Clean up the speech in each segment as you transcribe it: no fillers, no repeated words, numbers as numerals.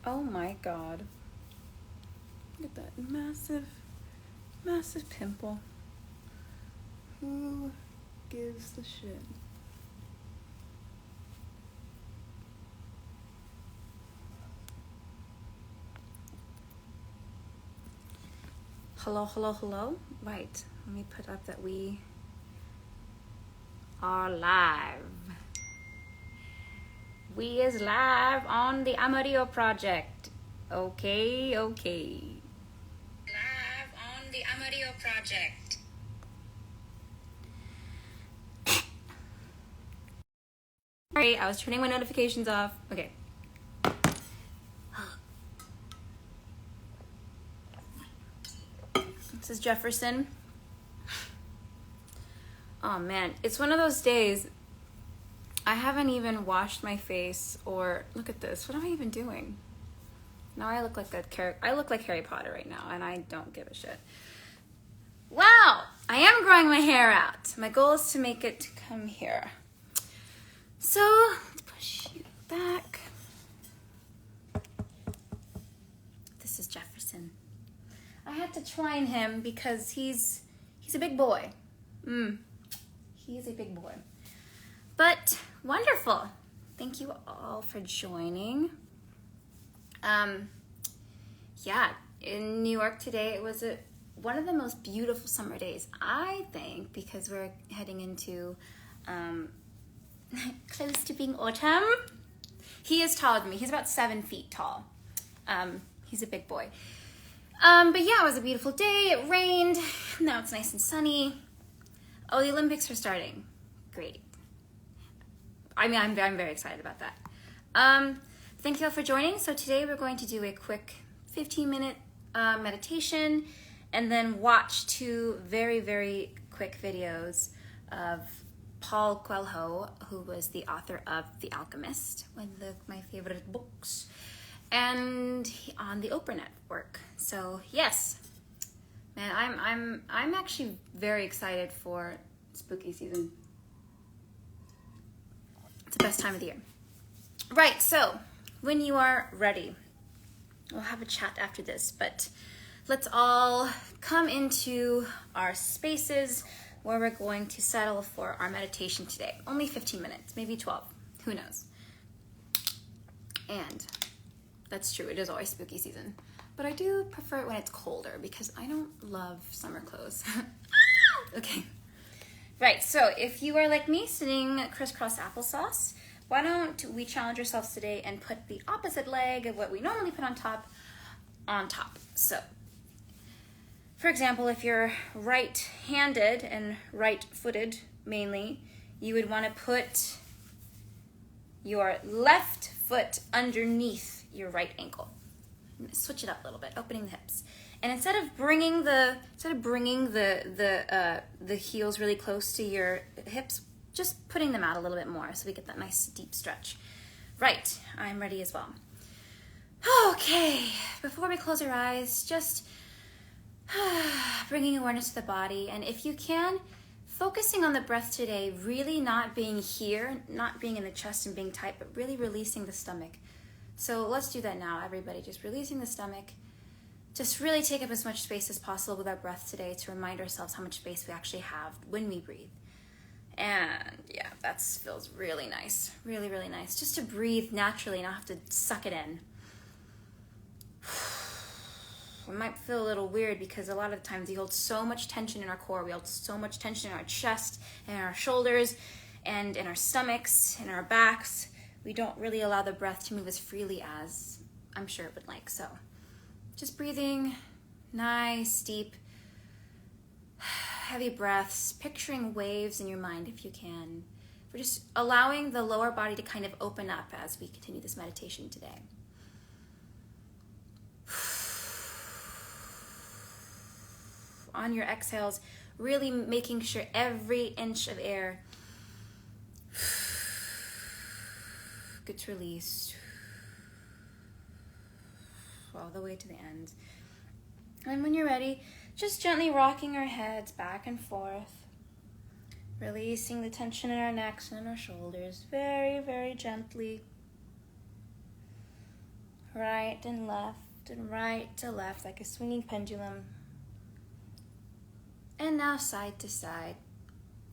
Oh my God. Look at that massive, massive pimple. Who gives the shit? Hello, hello, hello. Right, let me put up that we are live. We is live on the Amarillo project. Okay. Live on the Amarillo project. Sorry, I was turning my notifications off. Okay. This is Jefferson. Oh man, it's one of those days. I haven't even washed my face, or look at this. What am I even doing? Now I look like I look like Harry Potter right now, and I don't give a shit. Wow, I am growing my hair out. My goal is to make it come here. So let's push you back. This is Jefferson. I had to twine him because he's a big boy. He's a big boy. But wonderful. Thank you all for joining. Yeah, in New York today, it was one of the most beautiful summer days, I think, because we're heading into close to being autumn. He is taller than me. He's about 7 feet tall. He's a big boy. But yeah, it was a beautiful day. It rained. Now it's nice and sunny. Oh, the Olympics are starting. Great. I mean, I'm very excited about that. Thank you all for joining. So today we're going to do a quick 15-minute meditation and then watch 2 very, very quick videos of Paul Coelho, who was the author of The Alchemist, one of my favorite books, and on the Oprah Network. So yes, man, I'm actually very excited for spooky season. It's the best time of the year. Right, so when you are ready, we'll have a chat after this, but let's all come into our spaces where we're going to settle for our meditation today. Only 15 minutes, maybe 12, who knows? And that's true, it is always spooky season. But I do prefer it when it's colder because I don't love summer clothes. Okay. Right, so if you are like me, sitting crisscross applesauce, why don't we challenge ourselves today and put the opposite leg of what we normally put on top. So, for example, if you're right-handed and right-footed mainly, you would want to put your left foot underneath your right ankle. Switch it up a little bit, opening the hips. And instead of bringing the heels really close to your hips, just putting them out a little bit more so we get that nice deep stretch. Right, I'm ready as well. Okay, before we close our eyes, just bringing awareness to the body, and if you can, focusing on the breath today, really not being here, not being in the chest and being tight, but really releasing the stomach. So let's do that now, everybody, just releasing the stomach. Just really take up as much space as possible with our breath today to remind ourselves how much space we actually have when we breathe. And yeah, that feels really nice, really, really nice. Just to breathe naturally and not have to suck it in. It might feel a little weird because a lot of the times we hold so much tension in our core, we hold so much tension in our chest and in our shoulders and in our stomachs and our backs. We don't really allow the breath to move as freely as I'm sure it would like. So just breathing, nice, deep, heavy breaths, picturing waves in your mind if you can. We're just allowing the lower body to kind of open up as we continue this meditation today. On your exhales, really making sure every inch of air gets released all the way to the end. And when you're ready, just gently rocking our heads back and forth, releasing the tension in our necks and in our shoulders very, very gently. right and left and right to left like a swinging pendulum. And now side to side,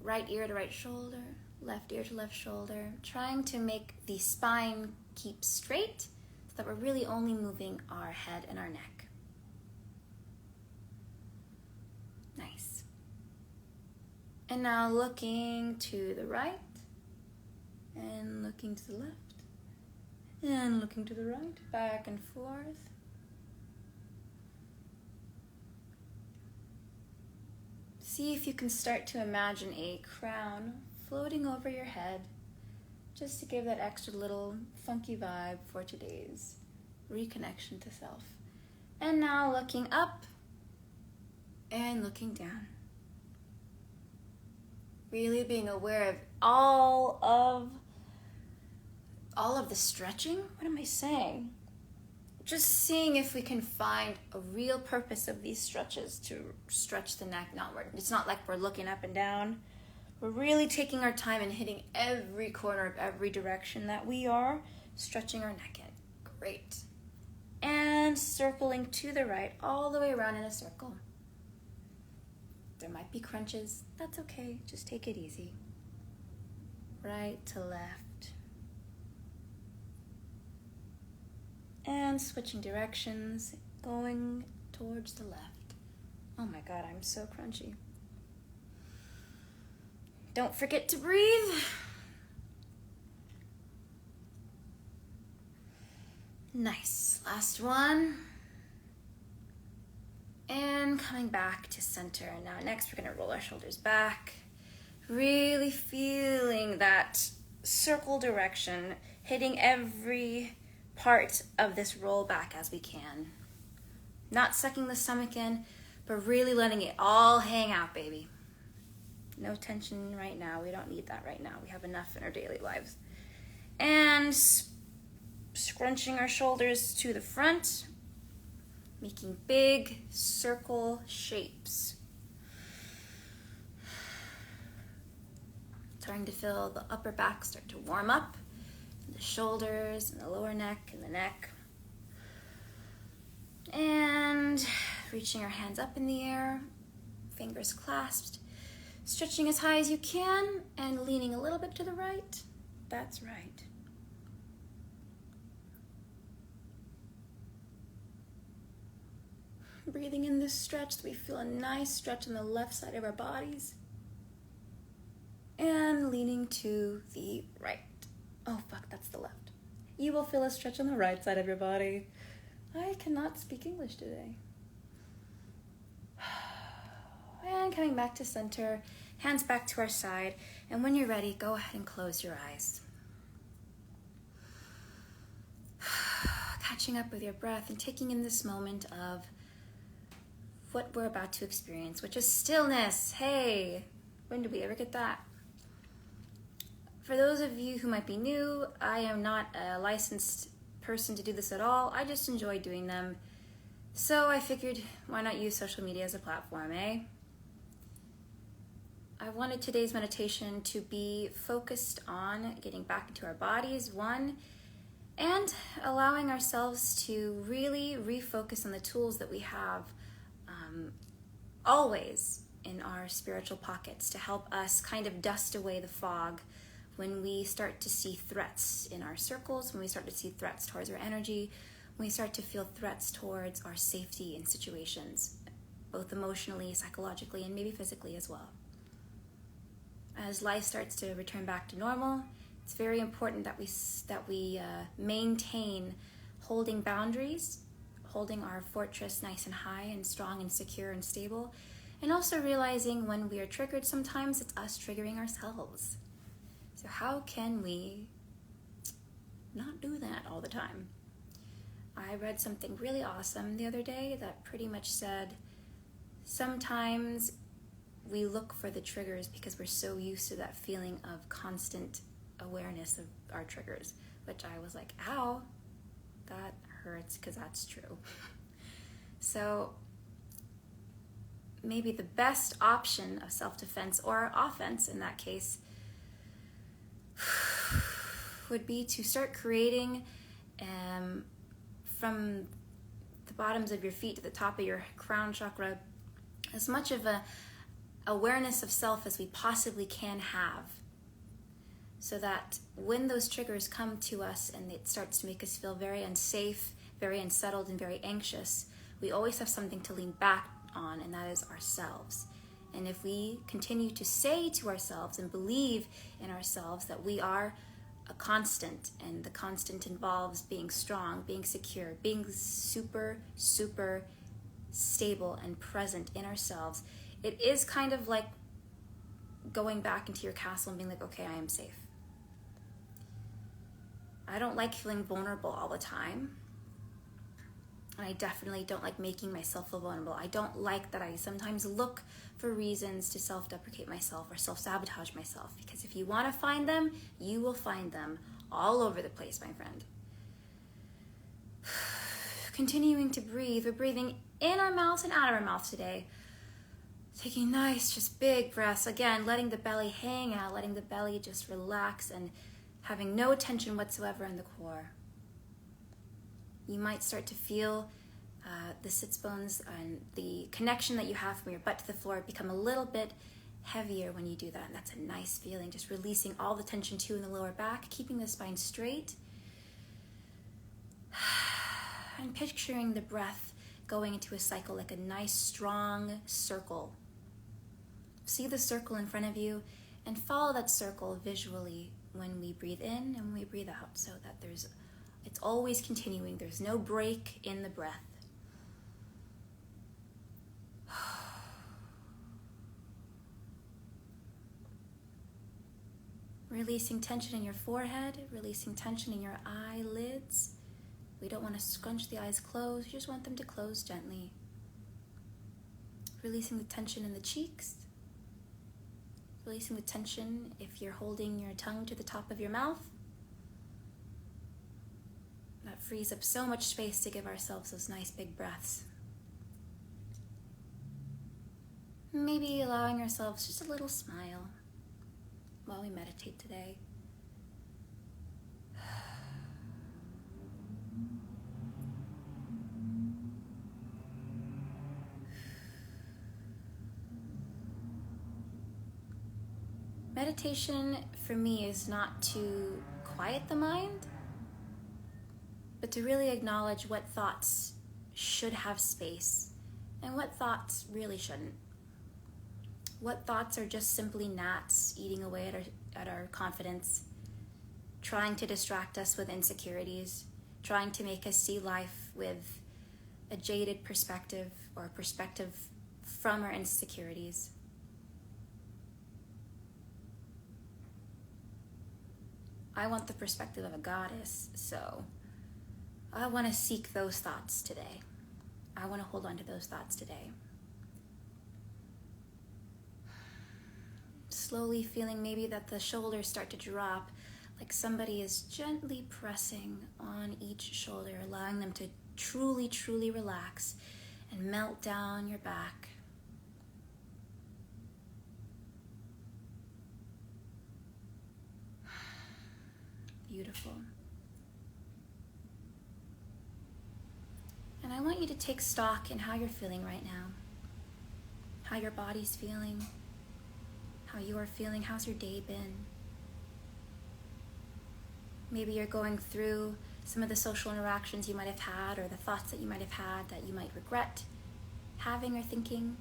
right ear to right shoulder, left ear to left shoulder, trying to make the spine keep straight so that we're really only moving our head and our neck. Nice. And now looking to the right and looking to the left and looking to the right, back and forth. See if you can start to imagine a crown floating over your head, just to give that extra little funky vibe for today's reconnection to self. And now looking up and looking down. Really being aware of all of the stretching. What am I saying? Just seeing if we can find a real purpose of these stretches to stretch the neck. It's not like we're looking up and down. We're really taking our time and hitting every corner of every direction that we are stretching our neck in. Great. And circling to the right, all the way around in a circle. There might be crunches. That's okay. Just take it easy. Right to left. And switching directions, going towards the left. Oh my God, I'm so crunchy. Don't forget to breathe. Nice. Last one. And coming back to center. Now next we're going to roll our shoulders back. Really feeling that circle direction, hitting every part of this roll back as we can. Not sucking the stomach in, but really letting it all hang out, baby. No tension right now. We don't need that right now. We have enough in our daily lives. And scrunching our shoulders to the front, making big circle shapes. Starting to feel the upper back start to warm up. The shoulders and the lower neck and the neck. And reaching our hands up in the air, fingers clasped, stretching as high as you can and leaning a little bit to the right. That's right. Breathing in this stretch so we feel a nice stretch on the left side of our bodies. And leaning to the right. Oh, fuck, that's the left. You will feel a stretch on the right side of your body. I cannot speak English today. And coming back to center, hands back to our side. And when you're ready, go ahead and close your eyes. Catching up with your breath and taking in this moment of what we're about to experience, which is stillness. Hey, when did we ever get that? For those of you who might be new, I am not a licensed person to do this at all. I just enjoy doing them. So I figured, why not use social media as a platform, eh? I wanted today's meditation to be focused on getting back into our bodies, one, and allowing ourselves to really refocus on the tools that we have always in our spiritual pockets to help us kind of dust away the fog when we start to see threats in our circles, when we start to see threats towards our energy, when we start to feel threats towards our safety in situations, both emotionally, psychologically, and maybe physically as well. As life starts to return back to normal, it's very important that we maintain holding boundaries, holding our fortress nice and high and strong and secure and stable, and also realizing when we are triggered, sometimes it's us triggering ourselves. So how can we not do that all the time? I read something really awesome the other day that pretty much said, sometimes we look for the triggers because we're so used to that feeling of constant awareness of our triggers, which I was like, ow, that hurts, because that's true. So maybe the best option of self-defense, or offense in that case, would be to start creating from the bottoms of your feet to the top of your crown chakra, as much of a awareness of self as we possibly can have, so that when those triggers come to us and it starts to make us feel very unsafe, very unsettled, and very anxious, we always have something to lean back on, and that is ourselves. And if we continue to say to ourselves and believe in ourselves that we are a constant, and the constant involves being strong, being secure, being super, super stable and present in ourselves, it is kind of like going back into your castle and being like, okay, I am safe. I don't like feeling vulnerable all the time. And I definitely don't like making myself feel vulnerable. I don't like that I sometimes look for reasons to self-deprecate myself or self-sabotage myself. Because if you want to find them, you will find them all over the place, my friend. Continuing to breathe. We're breathing in our mouths and out of our mouths today. Taking nice, just big breaths. Again, letting the belly hang out, letting the belly just relax and having no tension whatsoever in the core. You might start to feel the sits bones and the connection that you have from your butt to the floor become a little bit heavier when you do that. And that's a nice feeling, just releasing all the tension too in the lower back, keeping the spine straight. And picturing the breath going into a cycle like a nice strong circle. See the circle in front of you and follow that circle visually when we breathe in and when we breathe out, so that it's always continuing. There's no break in the breath. Releasing tension in your forehead, releasing tension in your eyelids. We don't want to scrunch the eyes closed, we just want them to close gently. Releasing the tension in the cheeks. Releasing the tension if you're holding your tongue to the top of your mouth. That frees up so much space to give ourselves those nice big breaths. Maybe allowing ourselves just a little smile while we meditate today. Meditation for me is not to quiet the mind, but to really acknowledge what thoughts should have space and what thoughts really shouldn't. What thoughts are just simply gnats eating away at our confidence, trying to distract us with insecurities, trying to make us see life with a jaded perspective or a perspective from our insecurities. I want the perspective of a goddess, so I want to seek those thoughts today. I want to hold on to those thoughts today. Slowly feeling maybe that the shoulders start to drop, like somebody is gently pressing on each shoulder, allowing them to truly, truly relax and melt down your back. Beautiful. And I want you to take stock in how you're feeling right now, how your body's feeling, how you are feeling. How's your day been? Maybe you're going through some of the social interactions you might have had, or the thoughts that you might have had that you might regret having or thinking.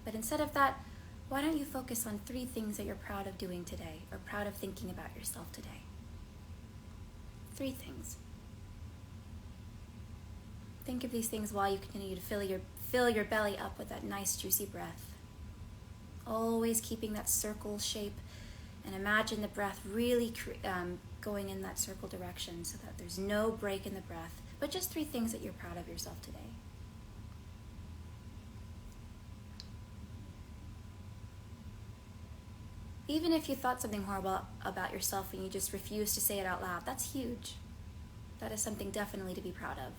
But instead of that, why don't you focus on 3 things that you're proud of doing today, or proud of thinking about yourself today? 3 things. Think of these things while you continue to fill your belly up with that nice juicy breath. Always keeping that circle shape, and imagine the breath really going in that circle direction so that there's no break in the breath, but just 3 things that you're proud of yourself today. Even if you thought something horrible about yourself and you just refuse to say it out loud, that's huge. That is something definitely to be proud of.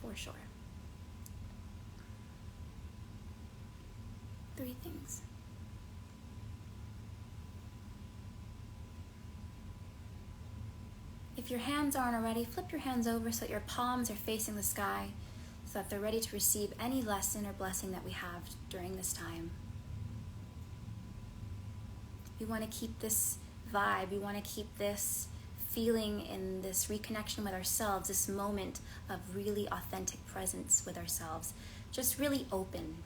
For sure. 3 things. If if your hands aren't already, flip your hands over so that your palms are facing the sky, so that they're ready to receive any lesson or blessing that we have during this time. We want to keep this vibe, we want to keep this feeling in this reconnection with ourselves, this moment of really authentic presence with ourselves, just really open.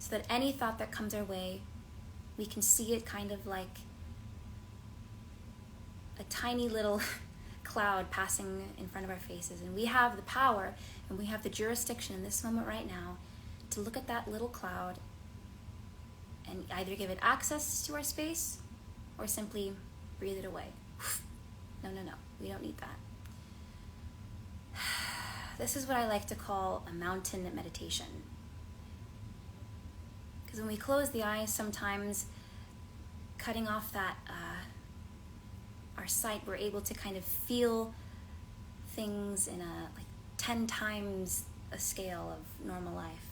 So that any thought that comes our way, we can see it kind of like a tiny little cloud passing in front of our faces. And we have the power and we have the jurisdiction in this moment right now to look at that little cloud and either give it access to our space or simply breathe it away. No, we don't need that. This is what I like to call a mountain meditation. Because when we close the eyes, sometimes cutting off that our sight, we're able to kind of feel things in a 10 times a scale of normal life.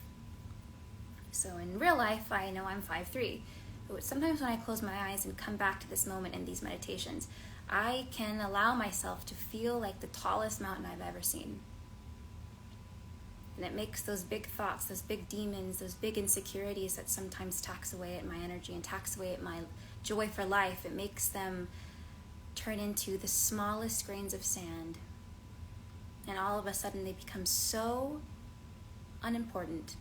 So in real life, I know I'm 5'3", but sometimes when I close my eyes and come back to this moment in these meditations, I can allow myself to feel like the tallest mountain I've ever seen. And it makes those big thoughts, those big demons, those big insecurities that sometimes tax away at my energy and tax away at my joy for life, it makes them turn into the smallest grains of sand. And all of a sudden they become so unimportant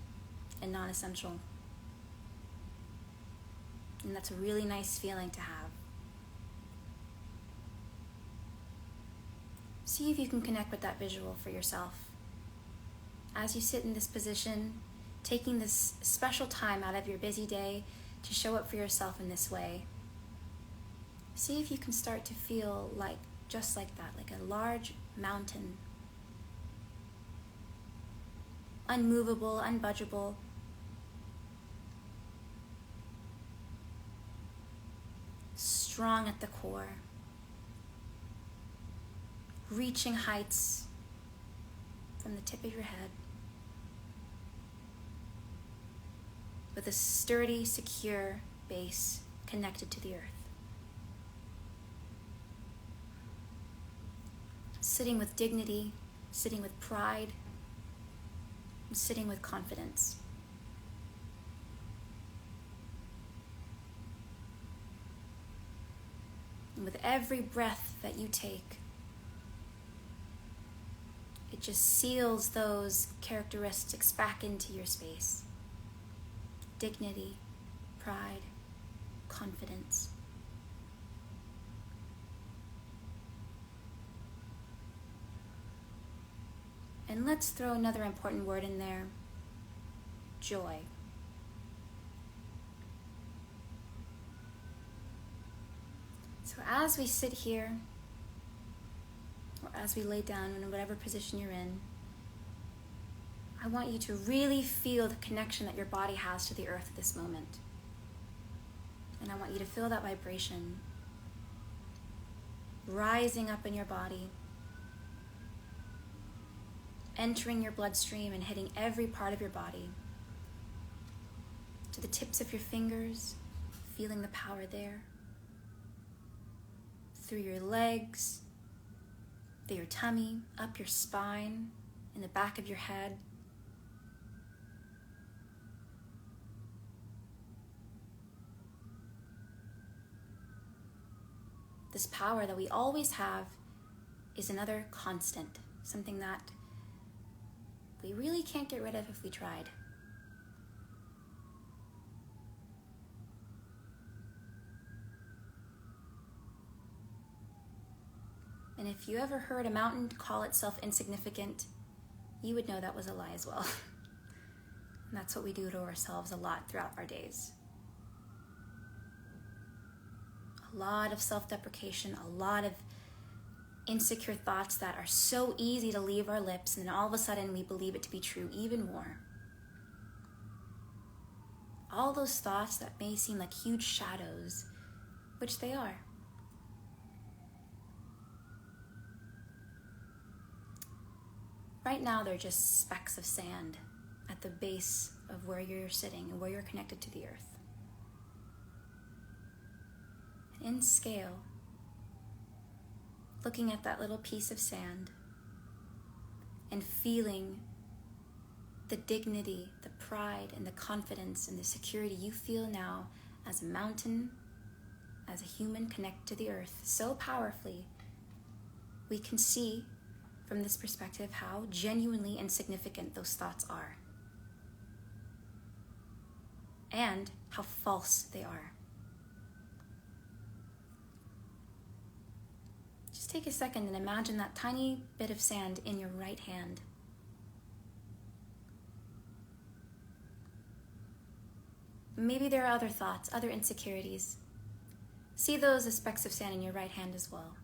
and non-essential. And that's a really nice feeling to have. See if you can connect with that visual for yourself. As you sit in this position, taking this special time out of your busy day to show up for yourself in this way, see if you can start to feel like, just like that, like a large mountain. Unmovable, unbudgeable. Strong at the core. Reaching heights from the tip of your head. With a sturdy, secure base connected to the earth. Sitting with dignity, sitting with pride, and sitting with confidence. And with every breath that you take, it just seals those characteristics back into your space. Dignity, pride, confidence. And let's throw another important word in there, joy. So as we sit here, or as we lay down in whatever position you're in, I want you to really feel the connection that your body has to the earth at this moment. And I want you to feel that vibration rising up in your body, entering your bloodstream and hitting every part of your body. To the tips of your fingers, feeling the power there. Through your legs, through your tummy, up your spine, in the back of your head. This power that we always have is another constant, something that we really can't get rid of if we tried. And if you ever heard a mountain call itself insignificant, you would know that was a lie as well. And that's what we do to ourselves a lot throughout our days. A lot of self-deprecation, a lot of insecure thoughts that are so easy to leave our lips, and then all of a sudden we believe it to be true even more. All those thoughts that may seem like huge shadows, which they are. Right now they're just specks of sand at the base of where you're sitting and where you're connected to the earth. In scale, looking at that little piece of sand and feeling the dignity, the pride, and the confidence and the security you feel now as a mountain, as a human connected to the earth so powerfully, we can see from this perspective how genuinely insignificant those thoughts are and how false they are. Just take a second and imagine that tiny bit of sand in your right hand. Maybe there are other thoughts, other insecurities. See those as specks of sand in your right hand as well.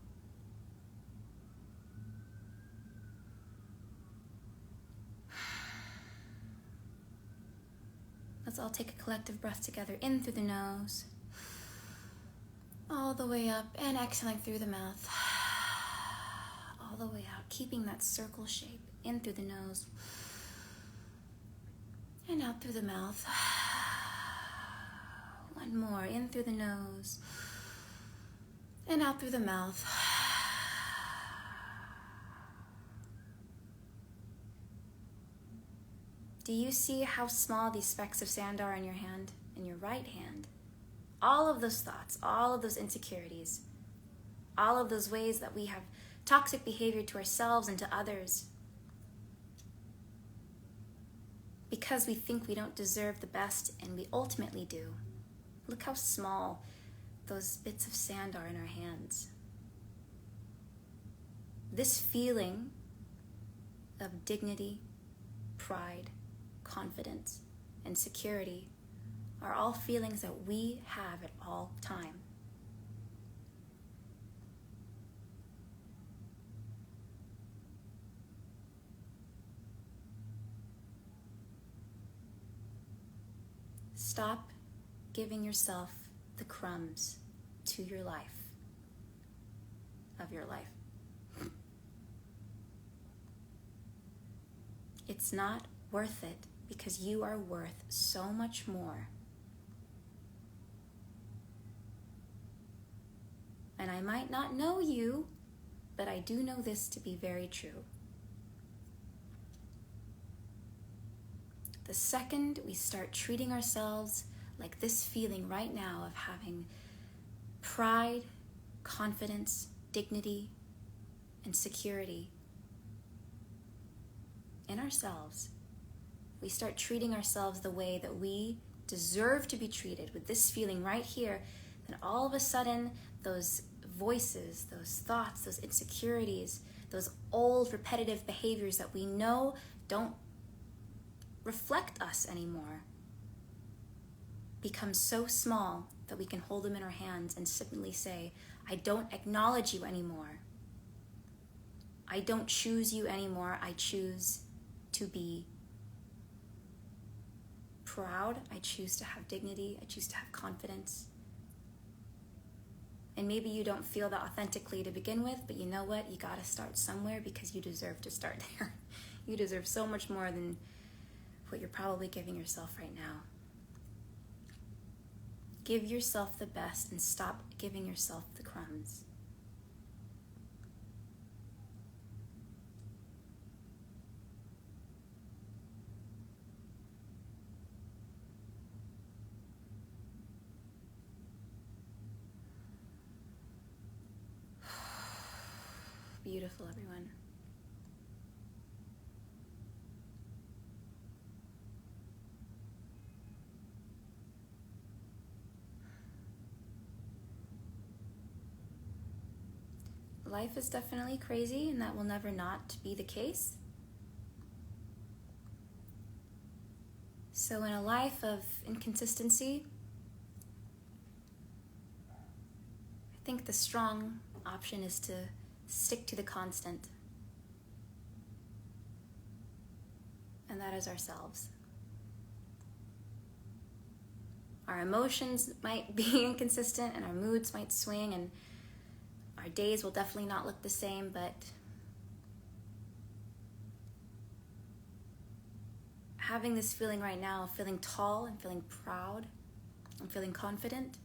Let's all take a collective breath together, in through the nose, all the way up, and exhaling through the mouth, all the way out, keeping that circle shape, in through the nose, and out through the mouth. One more, in through the nose, and out through the mouth. Do you see how small these specks of sand are in your hand, in your right hand? All of those thoughts, all of those insecurities, all of those ways that we have toxic behavior to ourselves and to others because we think we don't deserve the best, and we ultimately do. Look how small those bits of sand are in our hands. This feeling of dignity, pride, confidence, and security are all feelings that we have at all time. Stop giving yourself the crumbs to your life, of your life. It's not worth it because you are worth so much more. And I might not know you, but I do know this to be very true. The second we start treating ourselves like this feeling right now of having pride, confidence, dignity, and security in ourselves, we start treating ourselves the way that we deserve to be treated with this feeling right here, then all of a sudden those voices, those thoughts, those insecurities, those old repetitive behaviors that we know don't reflect us anymore become so small that we can hold them in our hands and simply say, I don't acknowledge you anymore. I don't choose you anymore. I choose to be proud. I choose to have dignity. I choose to have confidence. And maybe you don't feel that authentically to begin with, but you know what? You gotta start somewhere because you deserve to start there. You deserve so much more than what you're probably giving yourself right now. Give yourself the best and stop giving yourself the crumbs. Beautiful, everyone. Life is definitely crazy, and that will never not be the case. So in a life of inconsistency, I think the strong option is to stick to the constant. And that is ourselves. Our emotions might be inconsistent and our moods might swing and our days will definitely not look the same, but having this feeling right now of feeling tall and feeling proud and feeling confident,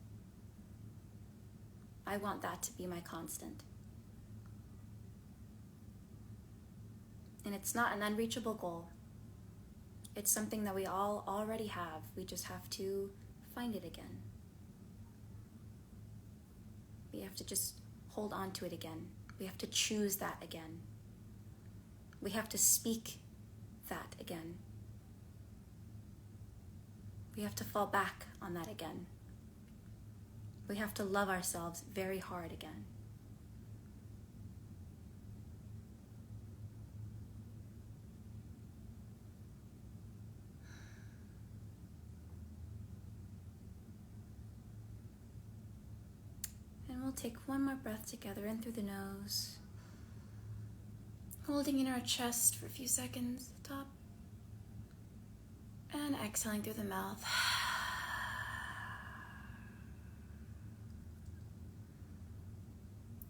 I want that to be my constant. And it's not an unreachable goal. It's something that we all already have. We just have to find it again. We have to just hold on to it again. We have to choose that again. We have to speak that again. We have to fall back on that again. We have to love ourselves very hard again. And we'll take one more breath together in through the nose, holding in our chest for a few seconds at the top, and exhaling through the mouth.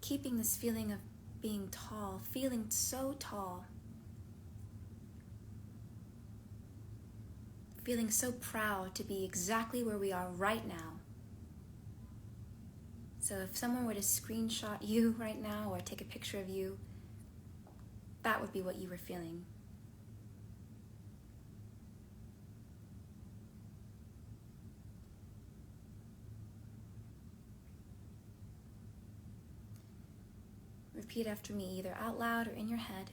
Keeping this feeling of being tall, feeling so tall, feeling so proud to be exactly where we are right now. So if someone were to screenshot you right now or take a picture of you, that would be what you were feeling. Repeat after me, either out loud or in your head.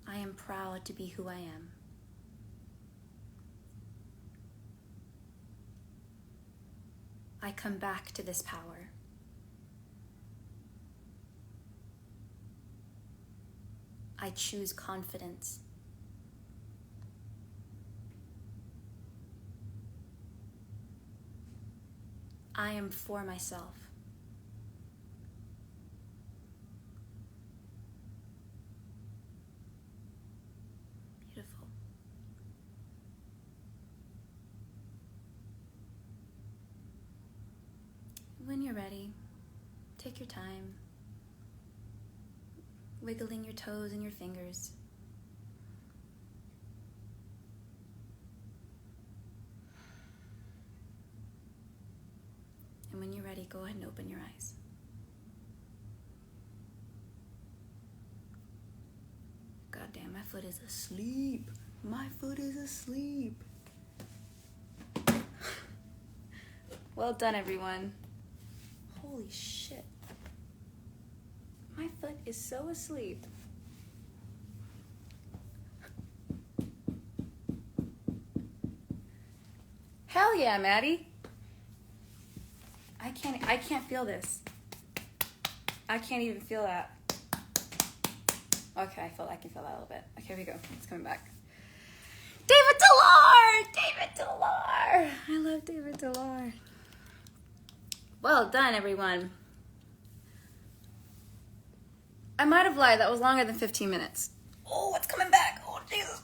I am proud to be who I am. I come back to this power. I choose confidence. I am for myself. Beautiful. When you're ready, take your time, wiggling your toes and your fingers. And when you're ready, go ahead and open your eyes. God damn, my foot is asleep. My foot is asleep. Well done, everyone. Holy shit. My foot is so asleep. Hell yeah, Maddie. I can't feel this. I can't even feel that. Okay, I can feel that a little bit. Okay, here we go. It's coming back. David Delar! David Delar! I love David Delar. Well done, everyone. I might have lied. That was longer than 15 minutes. Oh, it's coming back. Oh, Jesus.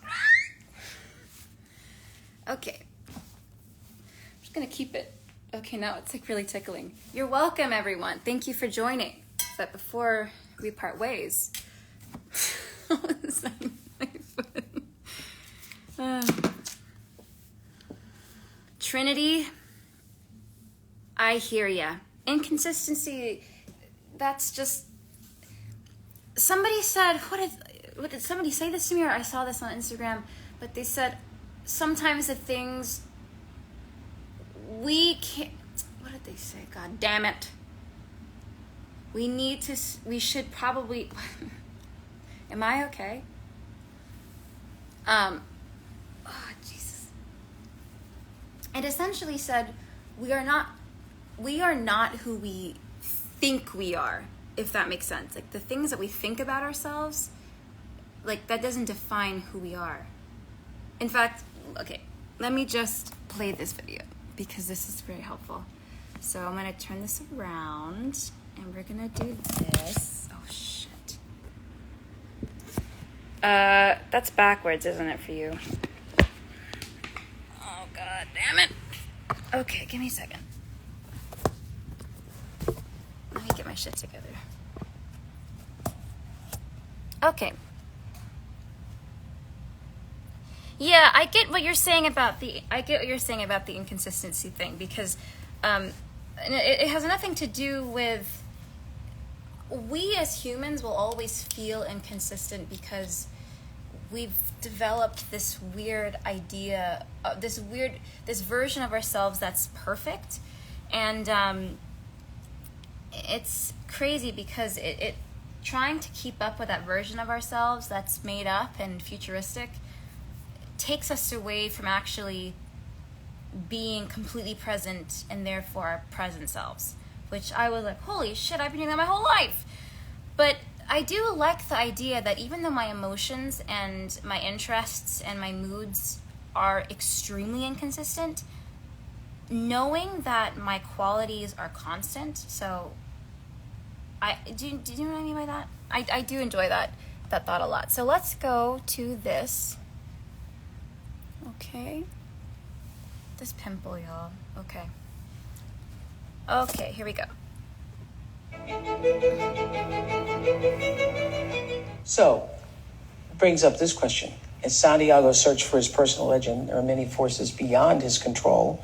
Okay. I'm just going to keep it. Okay, now it's like really tickling. You're welcome, everyone. Thank you for joining. But before we part ways... Trinity, I hear ya. Inconsistency, that's just... Somebody said, what did somebody say this to me, or I saw this on Instagram, but they said sometimes the things we can't... What did they say? God damn it. We should probably... Am I okay? Oh, Jesus. It essentially said, we are not who we think we are, if that makes sense. Like, the things that we think about ourselves, like, that doesn't define who we are. In fact, okay, let me just play this video, because this is very helpful. So I'm going to turn this around, and we're going to do this. Oh, shit. That's backwards, isn't it, for you? Oh, God damn it. Okay, give me a second. Let me get my shit together. Okay. Yeah, I get what you're saying about the inconsistency thing, because it has nothing to do with we as humans will always feel inconsistent because we've developed this weird idea, this version of ourselves that's perfect. And it's crazy because it trying to keep up with that version of ourselves that's made up and futuristic takes us away from actually being completely present and therefore our present selves, which I was like, holy shit, I've been doing that my whole life. But I do like the idea that even though my emotions and my interests and my moods are extremely inconsistent, knowing that my qualities are constant. So do you know what I mean by that? I do enjoy that thought a lot. So let's go to this. Okay. This pimple, y'all. Okay, here we go. So, brings up this question. In Santiago's search for his personal legend, there are many forces beyond his control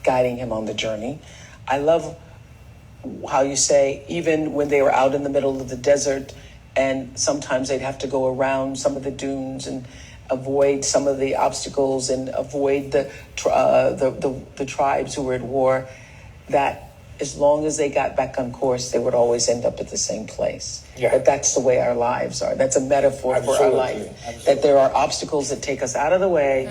guiding him on the journey. I love how you say, even when they were out in the middle of the desert, and sometimes they'd have to go around some of the dunes and avoid some of the obstacles and avoid the tribes who were at war, that as long as they got back on course, they would always end up at the same place. Yeah. But that's the way our lives are. That's a metaphor for our life. Absolutely. That there are obstacles that take us out of the way,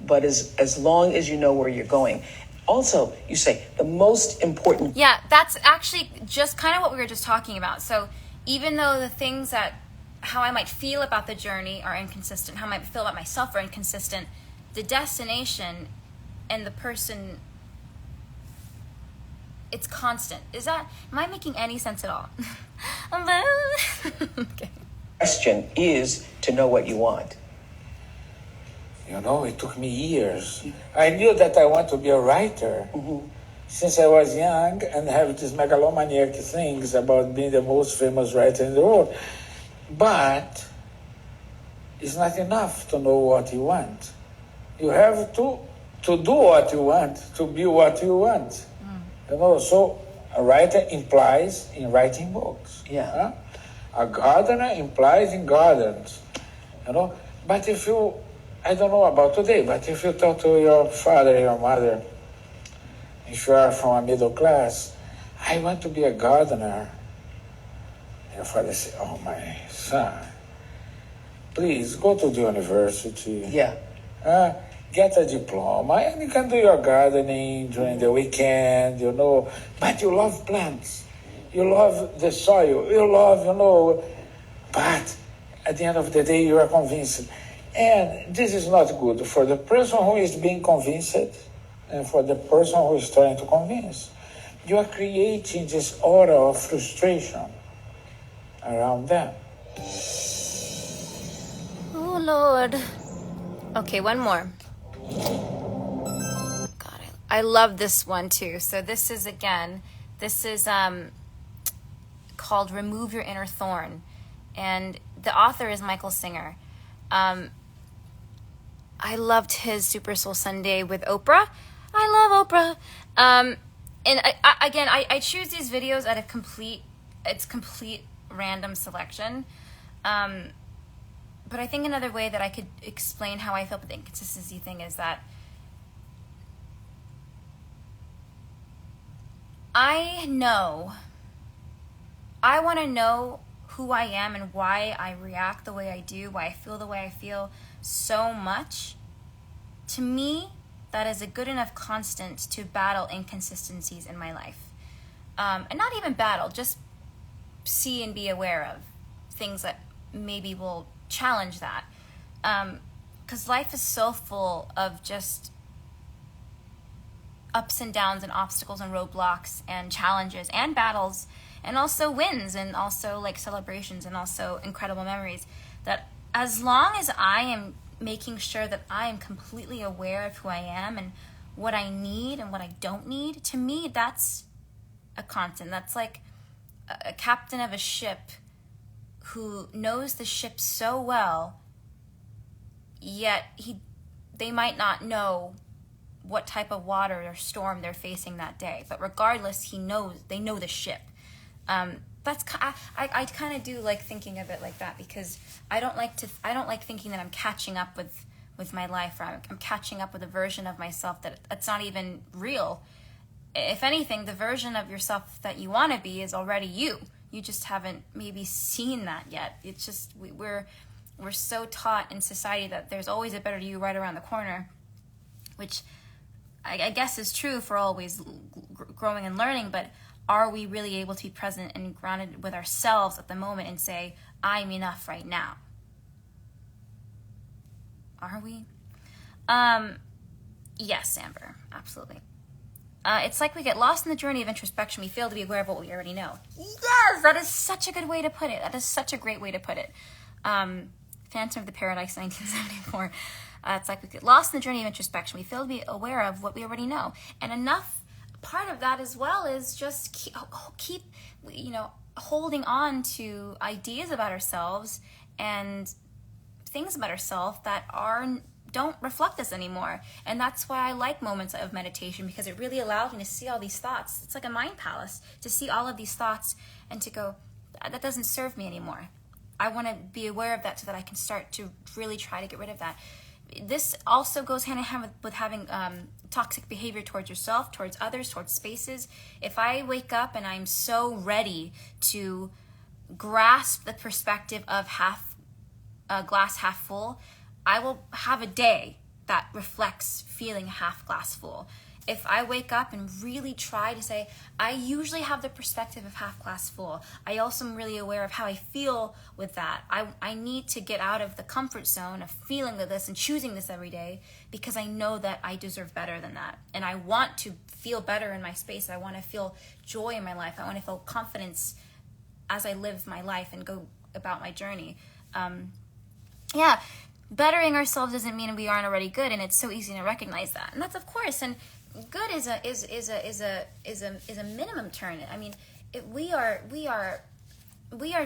but as long as you know where you're going. Also, you say the most important... Yeah, that's actually just kind of what we were just talking about. So even though the things that, how I might feel about the journey are inconsistent, how I might feel about myself are inconsistent, the destination and the person, it's constant. Am I making any sense at all? Okay. question is to know what you want. You know, it took me years. I knew that I want to be a writer since I was young and have these megalomaniac things about being the most famous writer in the world. But it's not enough to know what you want. You have to do what you want, to be what you want. You know, so a writer implies in writing books. Yeah. A gardener implies in gardens. You know, but if you, I don't know about today, but if you talk to your father, your mother, if you are from a middle class, I want to be a gardener. Your father says, oh my son, please go to the university. Yeah. Get a diploma and you can do your gardening during the weekend, you know. But you love plants. You love the soil. You love, you know. But at the end of the day, you are convinced. And this is not good for the person who is being convinced and for the person who is trying to convince. You are creating this aura of frustration around them. Oh, Lord. Okay, one more. God, I love this one too. So this is called Remove Your Inner Thorn. And the author is Michael Singer. I loved his Super Soul Sunday with Oprah. I love Oprah. And I choose these videos at complete random selection. But I think another way that I could explain how I feel about the inconsistency thing is that I want to know who I am and why I react the way I do, why I feel the way I feel so much. To me, that is a good enough constant to battle inconsistencies in my life. And not even battle, just see and be aware of things that maybe will challenge that. Because life is so full of just ups and downs and obstacles and roadblocks and challenges and battles and also wins and also like celebrations and also incredible memories, that as long as I am making sure that I am completely aware of who I am and what I need and what I don't need, to me that's a constant. That's like a captain of a ship who knows the ship so well, yet they might not know what type of water or storm they're facing that day. But regardless, they know the ship. that's I kind of do like thinking of it like that, because I don't like thinking that I'm catching up with my life, or I'm catching up with a version of myself that's not even real. If anything, the version of yourself that you want to be is already you. You just haven't maybe seen that yet. It's just we're so taught in society that there's always a better you right around the corner, which I guess is true for always growing and learning, but are we really able to be present and grounded with ourselves at the moment and say, I'm enough right now? Are we? Yes, Amber, absolutely. It's like we get lost in the journey of introspection. We fail to be aware of what we already know. Yes, that is such a good way to put it. That is such a great way to put it. Phantom of the Paradise, 1974. It's like we get lost in the journey of introspection. We fail to be aware of what we already know. And enough, part of that as well is just keep holding on to ideas about ourselves and things about ourselves that don't reflect us anymore. And that's why I like moments of meditation, because it really allows me to see all these thoughts. It's like a mind palace, to see all of these thoughts and to go, that doesn't serve me anymore. I want to be aware of that so that I can start to really try to get rid of that. This also goes hand in hand with having toxic behavior towards yourself, towards others, towards spaces. If I wake up and I'm so ready to grasp the perspective of glass half full, I will have a day that reflects feeling half glass full. If I wake up and really try to say, I usually have the perspective of half glass full. I also am really aware of how I feel with that. I need to get out of the comfort zone of feeling this and choosing this every day, because I know that I deserve better than that. And I want to feel better in my space. I want to feel joy in my life. I want to feel confidence as I live my life and go about my journey. Bettering ourselves doesn't mean we aren't already good, and it's so easy to recognize that. And that's, of course, and good is a minimum term. I mean, we are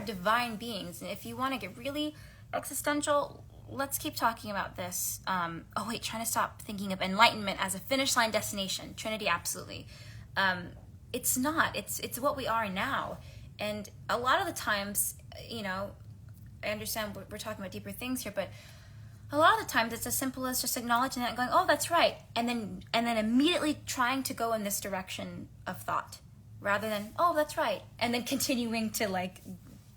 divine beings, and if you want to get really existential, let's keep talking about this. Trying to stop thinking of enlightenment as a finish line destination. Trinity, absolutely. It's not. It's what we are now, and a lot of the times, I understand we're talking about deeper things here, but a lot of the times it's as simple as just acknowledging that and going, oh, that's right. And then immediately trying to go in this direction of thought, rather than, oh, that's right. And then continuing to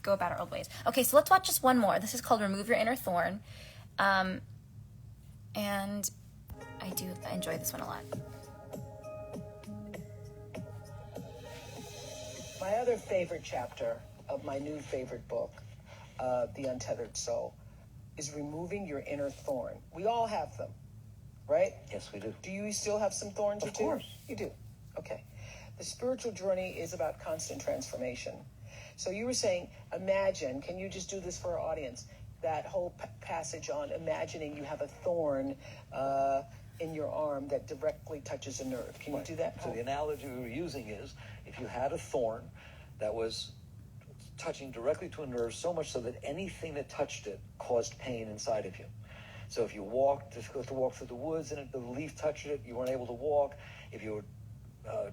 go about our old ways. Okay, so let's watch just one more. This is called Remove Your Inner Thorn. And I enjoy this one a lot. My other favorite chapter of my new favorite book, The Untethered Soul, is removing your inner thorn. We all have them, right? Yes, we do. Do you still have some thorns? Of course. You do. Okay. The spiritual journey is about constant transformation. So you were saying, imagine, can you just do this for our audience, that whole passage on imagining you have a thorn in your arm that directly touches a nerve. Can you do that? So the analogy we were using is, if you had a thorn that was touching directly to a nerve, so much so that anything that touched it caused pain inside of you. So if you walked through the woods and the leaf touched it, you weren't able to walk. If you were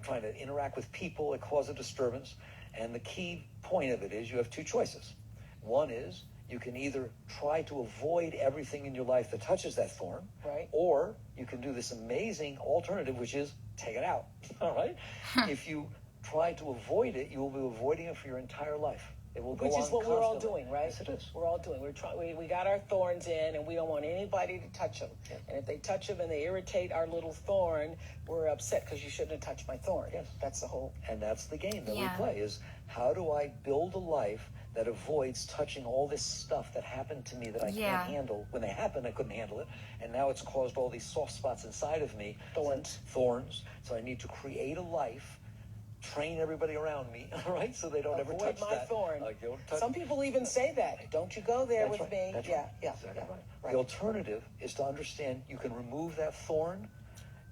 trying to interact with people, it caused a disturbance. And the key point of it is you have two choices. One is you can either try to avoid everything in your life that touches that thorn, right, or you can do this amazing alternative, which is take it out. All right? If you try to avoid it, you will be avoiding it for your entire life. It will go on. Which is what constantly. we're all doing, right? Yes, it is. We're all doing. We got our thorns in, and we don't want anybody to touch them. Yeah. And if they touch them and they irritate our little thorn, we're upset because you shouldn't have touched my thorn. Yes. That's the whole. And that's the game that we play, is how do I build a life that avoids touching all this stuff that happened to me that I can't handle. When they happened, I couldn't handle it. And now it's caused all these soft spots inside of me. Thorns. So I need to create a life, train everybody around me, all right, so they don't ever touch my that. thorn. Don't touch. Some people even say that. Don't you go there That's with right. me. That's Yeah. Exactly right. The alternative is to understand you can remove that thorn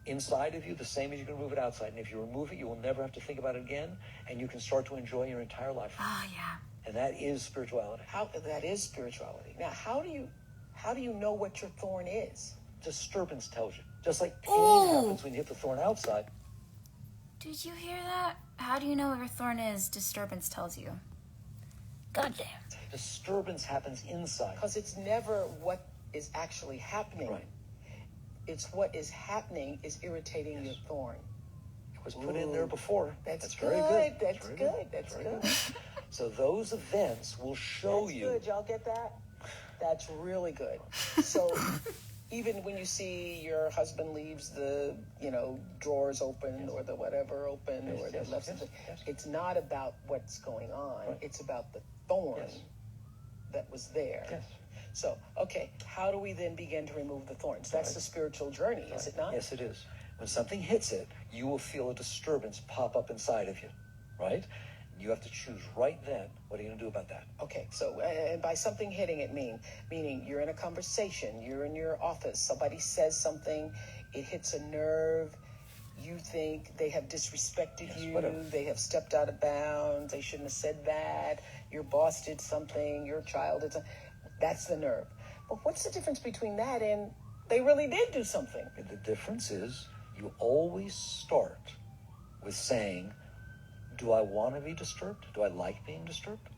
inside of you the same as you can remove it outside. And if you remove it, you will never have to think about it again, and you can start to enjoy your entire life. Oh, yeah. And that is spirituality. That is spirituality. Now, how do you know what your thorn is? Disturbance tells you. Just like pain Ooh. happens when you hit the thorn outside. Did you hear that? How do you know what your thorn is? Disturbance tells you. Goddamn. Disturbance happens inside. Because it's never what is actually happening. Right. It's what is happening is irritating your thorn. It was put in there before. That's very good. good. That's good. That's good. So those events will show That's you. good. Y'all get that? That's really good. So even when you see your husband leaves the, drawers open or the whatever open or the left, it's not about what's going on. Right. It's about the thorn that was there. Yes. So, okay, how do we then begin to remove the thorns? That's the spiritual journey, is it not? Yes, it is. When something hits it, you will feel a disturbance pop up inside of you, right? You have to choose right then, what are you going to do about that? Okay, so and by something hitting it, meaning you're in a conversation, you're in your office, somebody says something, it hits a nerve, you think they have disrespected you, whatever. they have stepped out of bounds, they shouldn't have said that, your boss did something, your child did something, that's the nerve. But what's the difference between that and they really did do something? The difference is you always start with saying, do I want to be disturbed? Do I like being disturbed?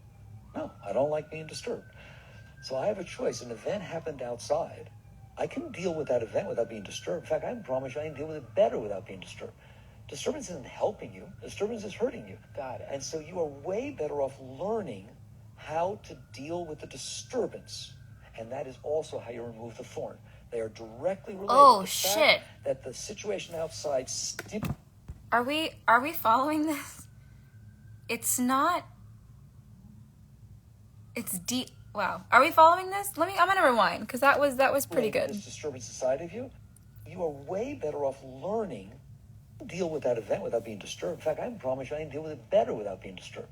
No, I don't like being disturbed. So I have a choice. An event happened outside. I can deal with that event without being disturbed. In fact, I can promise you I can deal with it better without being disturbed. Disturbance isn't helping you. Disturbance is hurting you. Got it. And so you are way better off learning how to deal with the disturbance. And that is also how you remove the thorn. They are directly related. Oh, The fact shit. That the situation outside Are we following this? It's not. It's deep. Wow. Are we following this? I'm gonna rewind because that was pretty good. This disturbance inside of you, you are way better off learning to deal with that event without being disturbed. In fact, I can promise you I can deal with it better without being disturbed.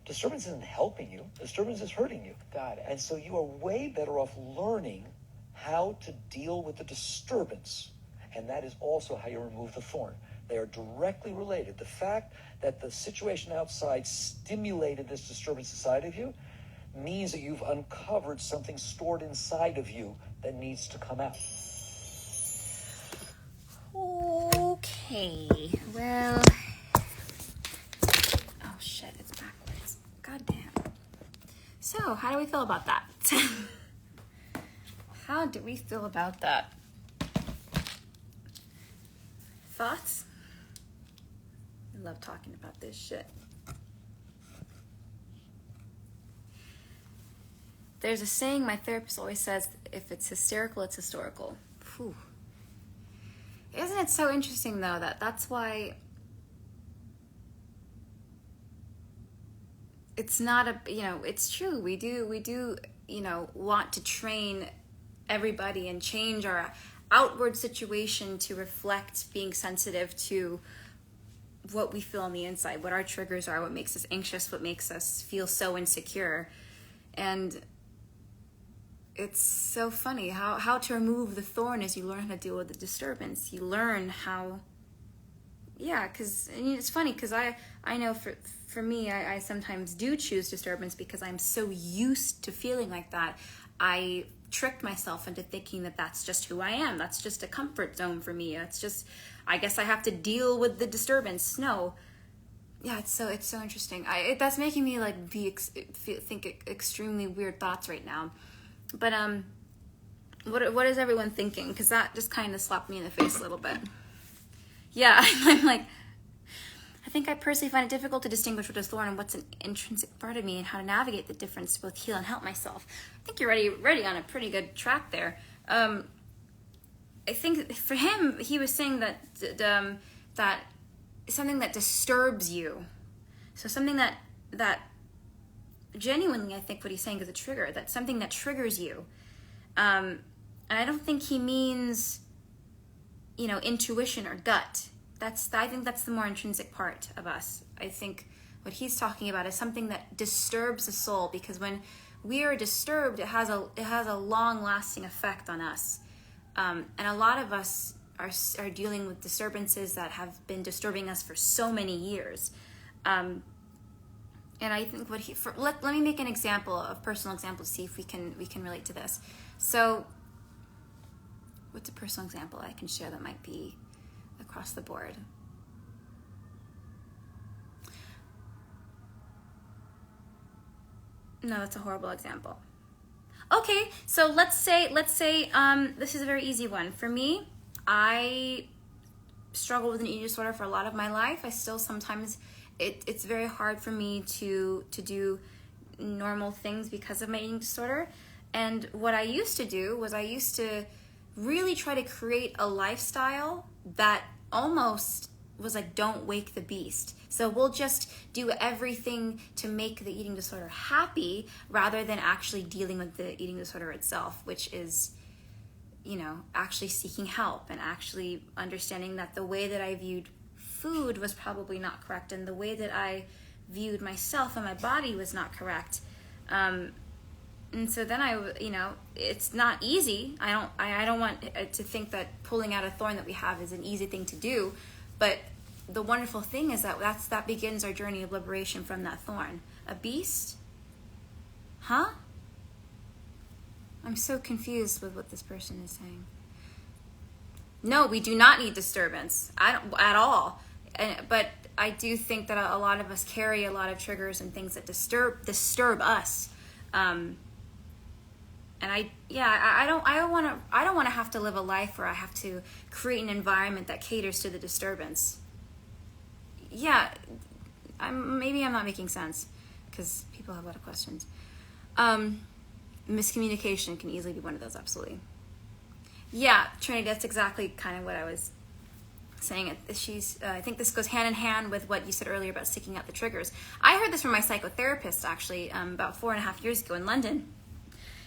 Disturbance isn't helping you. Disturbance is hurting you. Got it. And so you are way better off learning how to deal with the disturbance. And that is also how you remove the thorn. They are directly related. The fact that the situation outside stimulated this disturbance inside of you means that you've uncovered something stored inside of you that needs to come out. Okay, well, oh shit, it's backwards. God damn. So, how do we feel about that? How do we feel about that? Thoughts? I love talking about this shit. There's a saying my therapist always says, if it's hysterical, it's historical. Whew. Isn't it so interesting, though, that's why it's not a, it's true. We do, want to train everybody and change our outward situation to reflect being sensitive to what we feel on the inside, what our triggers are, what makes us anxious, what makes us feel so insecure. And it's so funny how to remove the thorn is you learn how to deal with the disturbance. You learn how, because it's funny because I know for me, I sometimes do choose disturbance because I'm so used to feeling like that. I tricked myself into thinking that that's just who I am. That's just a comfort zone for me. It's just, I guess I have to deal with the disturbance. No. Yeah, it's so interesting. That's making me think extremely weird thoughts right now. But what is everyone thinking? Because that just kind of slapped me in the face a little bit. Yeah, I'm like, I think I personally find it difficult to distinguish what is thorn and what's an intrinsic part of me and how to navigate the difference to both heal and help myself. I think you're ready on a pretty good track there. I think for him, he was saying that that something that disturbs you. So something that genuinely, I think what he's saying is a trigger. That's something that triggers you. And I don't think he means, intuition or gut. I think that's the more intrinsic part of us. I think what he's talking about is something that disturbs the soul, because when we are disturbed, it has a long-lasting effect on us. And a lot of us are dealing with disturbances that have been disturbing us for so many years. And I think let me make an example, a personal example, to see if we can relate to this. So, what's a personal example I can share that might be across the board? No, that's a horrible example. Okay, so let's say this is a very easy one. For me, I struggle with an eating disorder for a lot of my life. I still sometimes, it's very hard for me to do normal things because of my eating disorder. And what I used to do was I used to really try to create a lifestyle that almost was like, don't wake the beast. So we'll just do everything to make the eating disorder happy rather than actually dealing with the eating disorder itself, which is, you know, actually seeking help and actually understanding that the way that I viewed food was probably not correct, and the way that I viewed myself and my body was not correct. And so then it's not easy. I don't want to think that pulling out a thorn that we have is an easy thing to do, but the wonderful thing is that begins our journey of liberation from that thorn. A beast? Huh? I'm so confused with what this person is saying. No, we do not need disturbance at all. But I do think that a lot of us carry a lot of triggers and things that disturb us. And I don't want to have to live a life where I have to create an environment that caters to the disturbance. Yeah, maybe I'm not making sense because people have a lot of questions. Miscommunication can easily be one of those, absolutely. Yeah, Trinity, that's exactly kind of what I was saying. I think this goes hand in hand with what you said earlier about seeking out the triggers. I heard this from my psychotherapist, actually, about 4.5 years ago in London.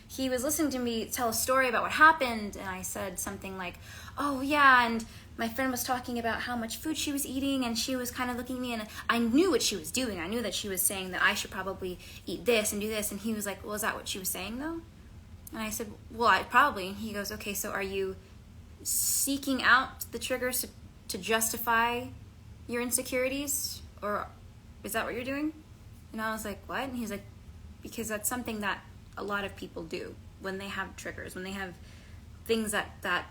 He was listening to me tell a story about what happened, and I said something like, oh yeah, and my friend was talking about how much food she was eating, and she was kind of looking at me, and I knew what she was doing. I knew that she was saying that I should probably eat this and do this, and he was like, well, is that what she was saying, though? And I said, well, I probably. And he goes, okay, so are you seeking out the triggers to justify your insecurities, or is that what you're doing? And I was like, what? And he's like, because that's something that a lot of people do when they have triggers, when they have things that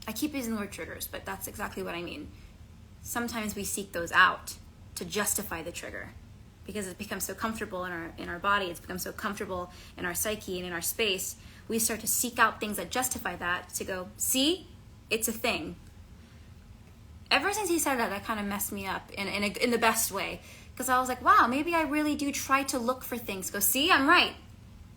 I keep using the word triggers, but that's exactly what I mean. Sometimes we seek those out to justify the trigger because it becomes so comfortable in our body, it's become so comfortable in our psyche and in our space. We start to seek out things that justify that, to go, see, it's a thing. Ever since he said that, that kind of messed me up in the best way, because I was like, wow, maybe I really do try to look for things. Go, see, I'm right.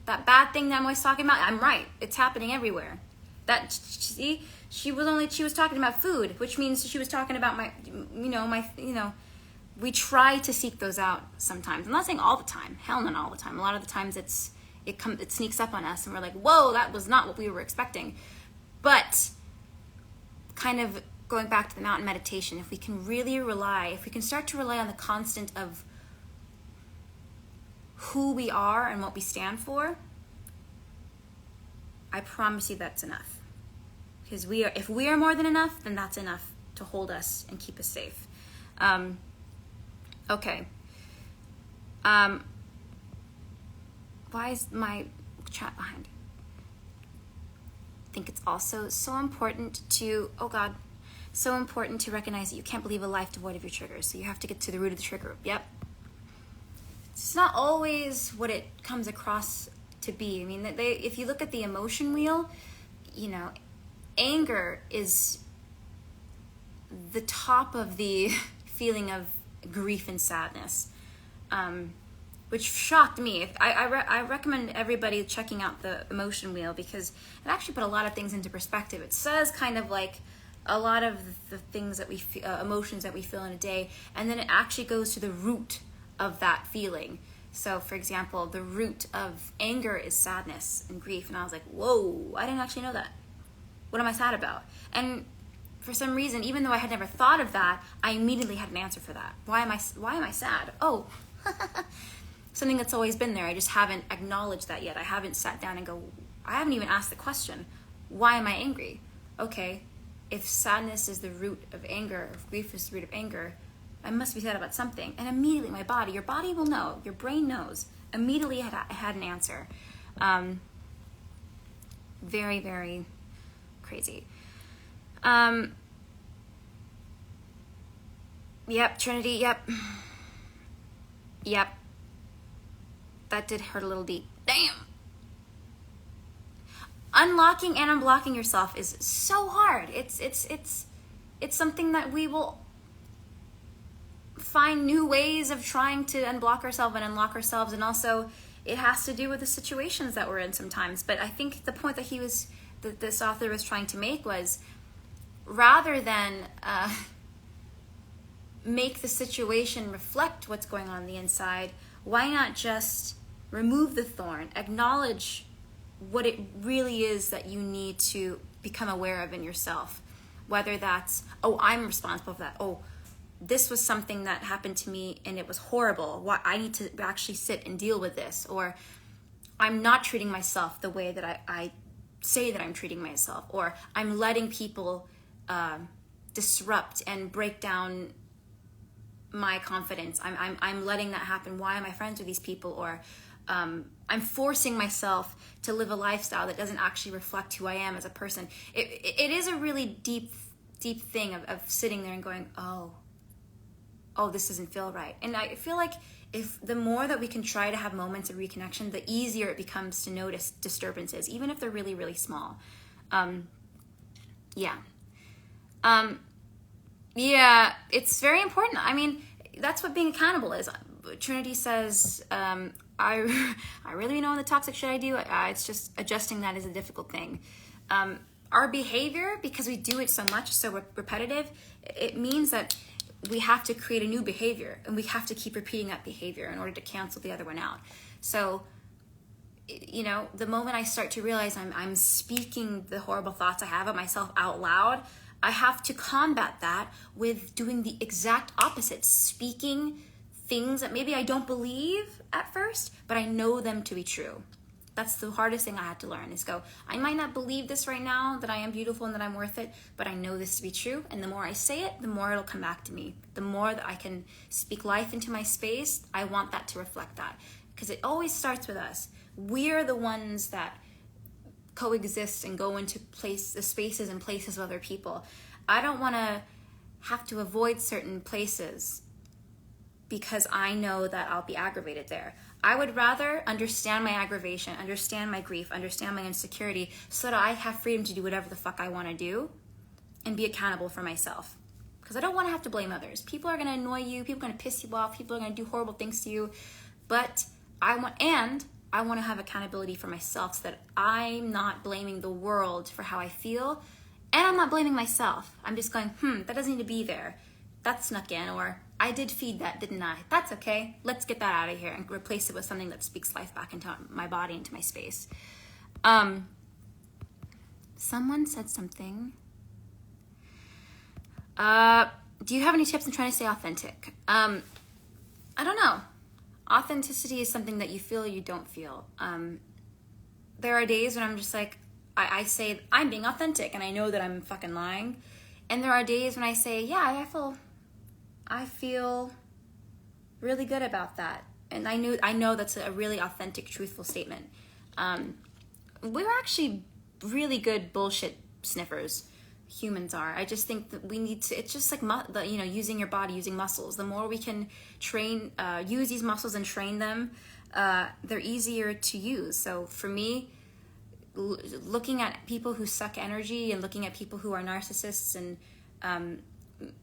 That bad thing that I'm always talking about, I'm right. It's happening everywhere. That, see, she was talking about food, which means she was talking about we try to seek those out sometimes. I'm not saying all the time. Hell, not all the time. A lot of the times it sneaks up on us and we're like, whoa, that was not what we were expecting. But kind of going back to the mountain meditation, if we can start to rely on the constant of who we are and what we stand for, I promise you that's enough. Because if we are more than enough, then that's enough to hold us and keep us safe. Okay. Why is my chat behind? I think it's also so important to recognize that you can't believe a life devoid of your triggers. So you have to get to the root of the trigger. Yep. It's not always what it comes across to be. I mean, if you look at the emotion wheel, anger is the top of the feeling of grief and sadness, which shocked me. I recommend everybody checking out the emotion wheel because it actually put a lot of things into perspective. It says kind of like a lot of the things that we feel, emotions that we feel in a day, and then it actually goes to the root of that feeling. So, for example, the root of anger is sadness and grief, and I was like, whoa, I didn't actually know that. What am I sad about? And for some reason, even though I had never thought of that, I immediately had an answer for that. Why am I sad? Oh, something that's always been there. I just haven't acknowledged that yet. I haven't sat down and I haven't even asked the question, why am I angry? Okay, if sadness is the root of anger, if grief is the root of anger, I must be sad about something. And immediately your body will know, your brain knows. Immediately I had an answer. Very, very crazy. Yep, Trinity, yep. that did hurt a little deep. Damn. Unlocking and unblocking yourself is so hard. It's something that we will find new ways of trying to unblock ourselves and unlock ourselves, and also it has to do with the situations that we're in sometimes. But I think the point that this author was trying to make was, rather than make the situation reflect what's going on the inside, why not just remove the thorn, acknowledge what it really is that you need to become aware of in yourself. Whether that's, oh, I'm responsible for that. Oh, this was something that happened to me and it was horrible. Why I need to actually sit and deal with this. Or I'm not treating myself the way that I say that I'm treating myself. Or I'm letting people disrupt and break down my confidence. I'm letting that happen. Why am I friends with these people? Or I'm forcing myself to live a lifestyle that doesn't actually reflect who I am as a person. It is a really deep thing of sitting there and going, oh, this doesn't feel right. And I feel like if the more that we can try to have moments of reconnection, the easier it becomes to notice disturbances, even if they're really, really small. Yeah, it's very important. I mean, that's what being accountable is. Trinity says, I really know the toxic shit I do. It's just adjusting that is a difficult thing. Our behavior, because we do it so much, so repetitive, it means that we have to create a new behavior, and we have to keep repeating that behavior in order to cancel the other one out. So, the moment I start to realize I'm speaking the horrible thoughts I have of myself out loud, I have to combat that with doing the exact opposite, speaking things that maybe I don't believe at first, but I know them to be true. That's the hardest thing I had to learn, is go, I might not believe this right now, that I am beautiful and that I'm worth it, but I know this to be true. And the more I say it, the more it'll come back to me. The more that I can speak life into my space, I want that to reflect that. Because it always starts with us. We're the ones that coexist and go into the spaces and places of other people. I don't want to have to avoid certain places because I know that I'll be aggravated there. I would rather understand my aggravation, understand my grief, understand my insecurity, so that I have freedom to do whatever the fuck I want to do and be accountable for myself. Because I don't want to have to blame others. People are going to annoy you, people are going to piss you off, people are going to do horrible things to you, but I want to have accountability for myself, so that I'm not blaming the world for how I feel, and I'm not blaming myself. I'm just going, that doesn't need to be there. That snuck in, or I did feed that, didn't I? That's okay. Let's get that out of here and replace it with something that speaks life back into my body, into my space. Someone said something. Do you have any tips on trying to stay authentic? I don't know. Authenticity is something that you feel or you don't feel. There are days when I'm just like, I say I'm being authentic and I know that I'm fucking lying. And there are days when I say, yeah, I feel really good about that. And I know that's a really authentic, truthful statement. We're actually really good bullshit sniffers. Humans are. I just think that we need to, it's just like, using your body, using muscles. The more we can use these muscles and train them, they're easier to use. So for me, looking at people who suck energy and looking at people who are narcissists, and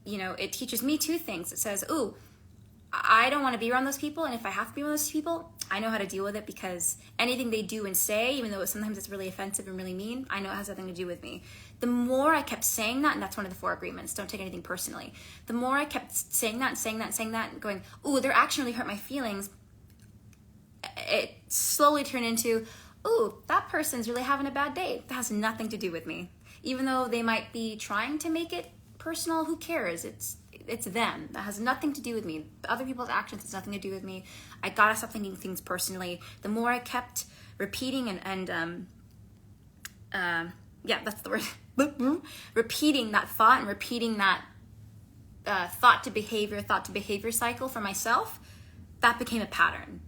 it teaches me two things. It says, ooh, I don't want to be around those people, and if I have to be around those people, I know how to deal with it, because anything they do and say, even though sometimes it's really offensive and really mean, I know it has nothing to do with me. The more I kept saying that, and that's one of the 4 agreements, don't take anything personally. The more I kept saying that, and going, ooh, their action really hurt my feelings, it slowly turned into, ooh, that person's really having a bad day. That has nothing to do with me. Even though they might be trying to make it personal, who cares? It's them. That has nothing to do with me. Other people's actions has nothing to do with me. I gotta stop thinking things personally. The more I kept repeating and that's the word. Repeating that thought and repeating that thought to behavior cycle for myself, that became a pattern.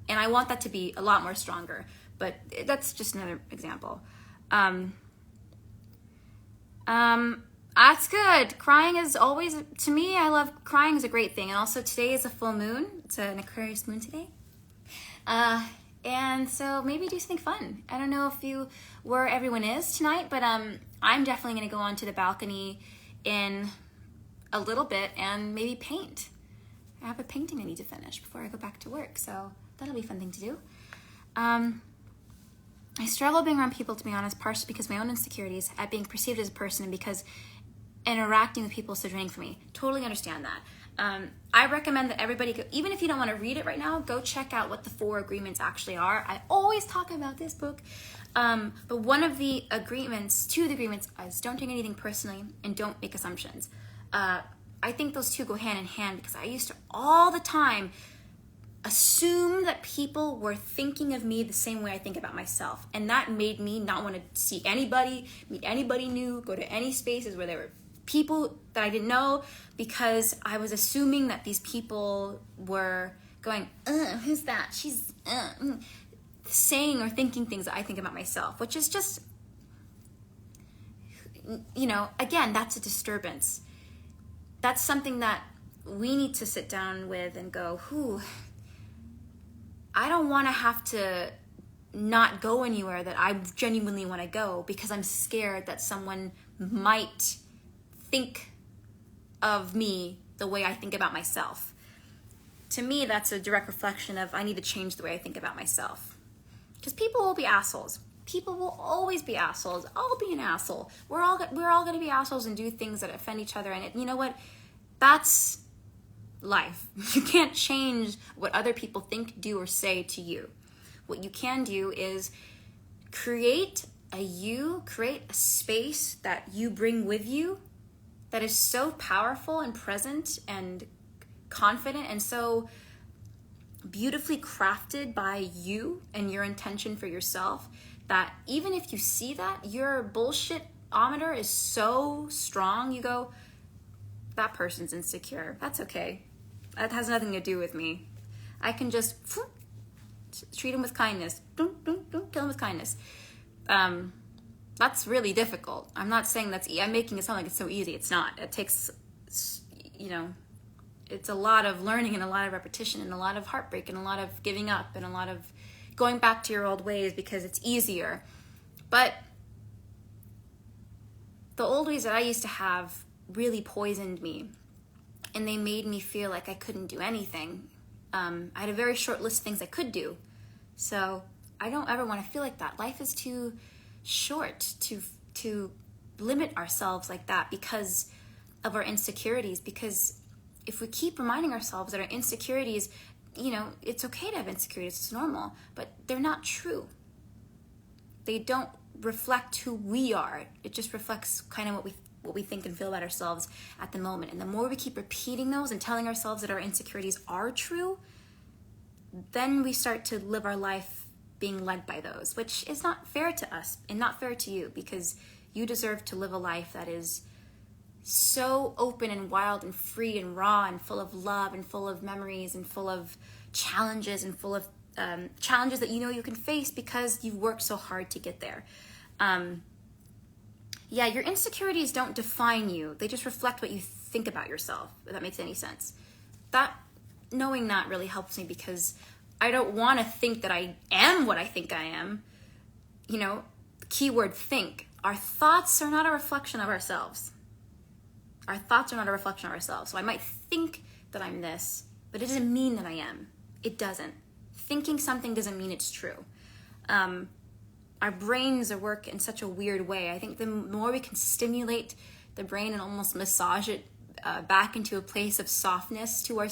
And I want that to be a lot more stronger. But that's just another example. That's good. Crying is always, to me, I love crying is a great thing. And also today is a full moon. It's an Aquarius moon today. And so maybe do something fun. I don't know if you where everyone is tonight, but I'm definitely going to go onto the balcony in a little bit and maybe paint. I have a painting I need to finish before I go back to work, so that'll be a fun thing to do. I struggle being around people, to be honest, partially because of my own insecurities at being perceived as a person and because interacting with people is so draining for me. Totally understand that. I recommend that everybody go, even if you don't want to read it right now, go check out what the 4 agreements actually are. I always talk about this book. But one of the agreements, 2 of the agreements, is don't take anything personally and don't make assumptions. I think those 2 go hand in hand because I used to all the time assume that people were thinking of me the same way I think about myself. And that made me not want to see anybody, meet anybody new, go to any spaces where there were people that I didn't know, because I was assuming that these people were going, who's that? She's saying or thinking things that I think about myself, which is just, again, that's a disturbance. That's something that we need to sit down with and go, I don't want to have to not go anywhere that I genuinely want to go because I'm scared that someone might think of me the way I think about myself. To me, that's a direct reflection of I need to change the way I think about myself. Because people will be assholes. People will always be assholes. I'll be an asshole. We're all going to be assholes and do things that offend each other. And you know what? That's life. You can't change what other people think, do, or say to you. What you can do is create a space that you bring with you that is so powerful and present and confident and so beautifully crafted by you and your intention for yourself that even if you see that your bullshit-ometer is so strong, you go, that person's insecure. That's okay. That has nothing to do with me. I can just treat him with kindness. Kill him with kindness. That's really difficult. I'm not saying I'm making it sound like it's so easy. It's not. It takes, it's a lot of learning and a lot of repetition and a lot of heartbreak and a lot of giving up and a lot of going back to your old ways because it's easier. But the old ways that I used to have really poisoned me, and they made me feel like I couldn't do anything. I had a very short list of things I could do. So I don't ever want to feel like that. Life is too short to limit ourselves like that because of our insecurities. Because if we keep reminding ourselves that our insecurities, it's okay to have insecurities, it's normal, but they're not true. They don't reflect who we are. It just reflects kind of what we think and feel about ourselves at the moment. And the more we keep repeating those and telling ourselves that our insecurities are true, then we start to live our life being led by those, which is not fair to us and not fair to you, because you deserve to live a life that is so open and wild and free and raw and full of love and full of memories and full of challenges and full of challenges that you can face because you've worked so hard to get there. Your insecurities don't define you. They just reflect what you think about yourself, if that makes any sense. Knowing that really helps me because I don't want to think that I am what I think I am. Keyword think. Our thoughts are not a reflection of ourselves. Our thoughts are not a reflection of ourselves. So I might think that I'm this, but it doesn't mean that I am. It doesn't. Thinking something doesn't mean it's true. Our brains work in such a weird way. I think the more we can stimulate the brain and almost massage it back into a place of softness to our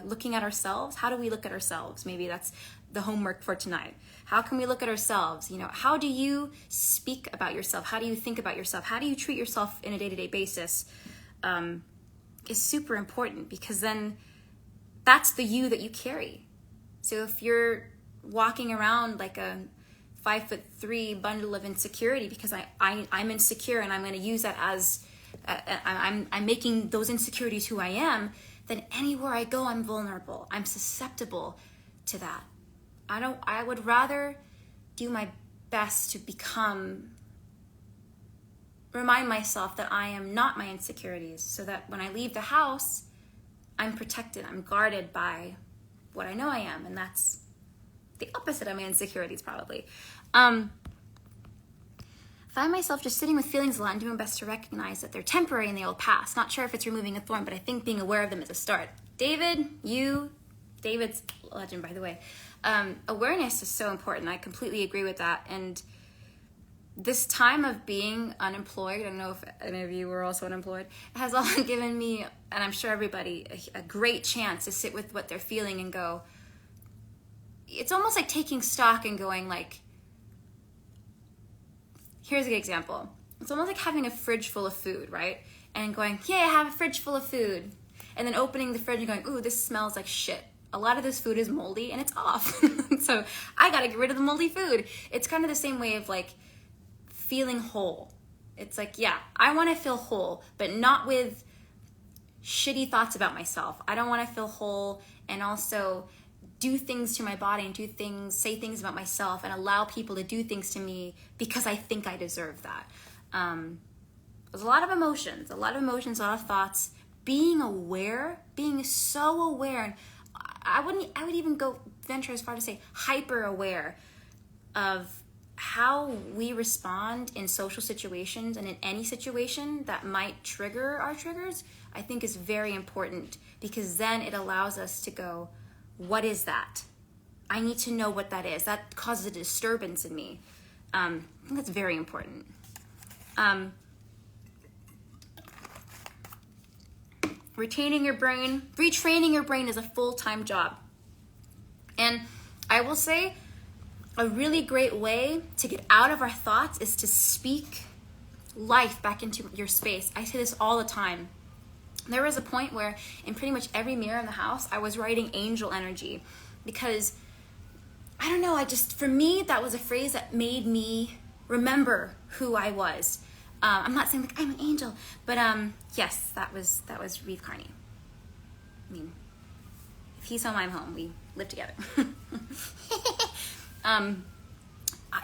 looking at ourselves. How do we look at ourselves? Maybe that's the homework for tonight. How can we look at ourselves? How do you speak about yourself? How do you think about yourself? How do you treat yourself in a day-to-day basis? Is super important, because then that's the you that you carry. So if you're walking around like a 5'3" bundle of insecurity because I'm insecure and I'm going to use that as I'm making those insecurities who I am, then anywhere I go, I'm vulnerable. I'm susceptible to that. I would rather do my best to remind myself that I am not my insecurities, so that when I leave the house, I'm protected, I'm guarded by what I know I am, and that's the opposite of my insecurities, probably. Find myself just sitting with feelings a lot and doing my best to recognize that they're temporary and they will pass. Not sure if it's removing a thorn, but I think being aware of them is a start. David's legend, by the way. Awareness is so important. I completely agree with that. And this time of being unemployed, I don't know if any of you were also unemployed, has all given me, and I'm sure everybody, a great chance to sit with what they're feeling and go, it's almost like taking stock and going like, here's a good example. It's almost like having a fridge full of food, right? And going, yeah, I have a fridge full of food. And then opening the fridge and going, ooh, this smells like shit. A lot of this food is moldy and it's off. So I gotta get rid of the moldy food. It's kind of the same way of like feeling whole. It's like, yeah, I wanna feel whole, but not with shitty thoughts about myself. I don't wanna feel whole and also do things to my body and say things about myself and allow people to do things to me because I think I deserve that. There's a lot of emotions, a lot of thoughts. Being aware, being so aware, and I would even go venture as far to say hyper aware of how we respond in social situations and in any situation that might trigger our triggers, I think is very important, because then it allows us to go, what is that? I need to know what that is. That causes a disturbance in me. I think that's very important. Retraining your brain is a full-time job. And I will say a really great way to get out of our thoughts is to speak life back into your space. I say this all the time. There was a point where in pretty much every mirror in the house, I was writing angel energy, because I don't know, for me, that was a phrase that made me remember who I was. I'm not saying like I'm an angel, but yes, that was Reeve Carney. I mean, if he's home, I'm home. We live together.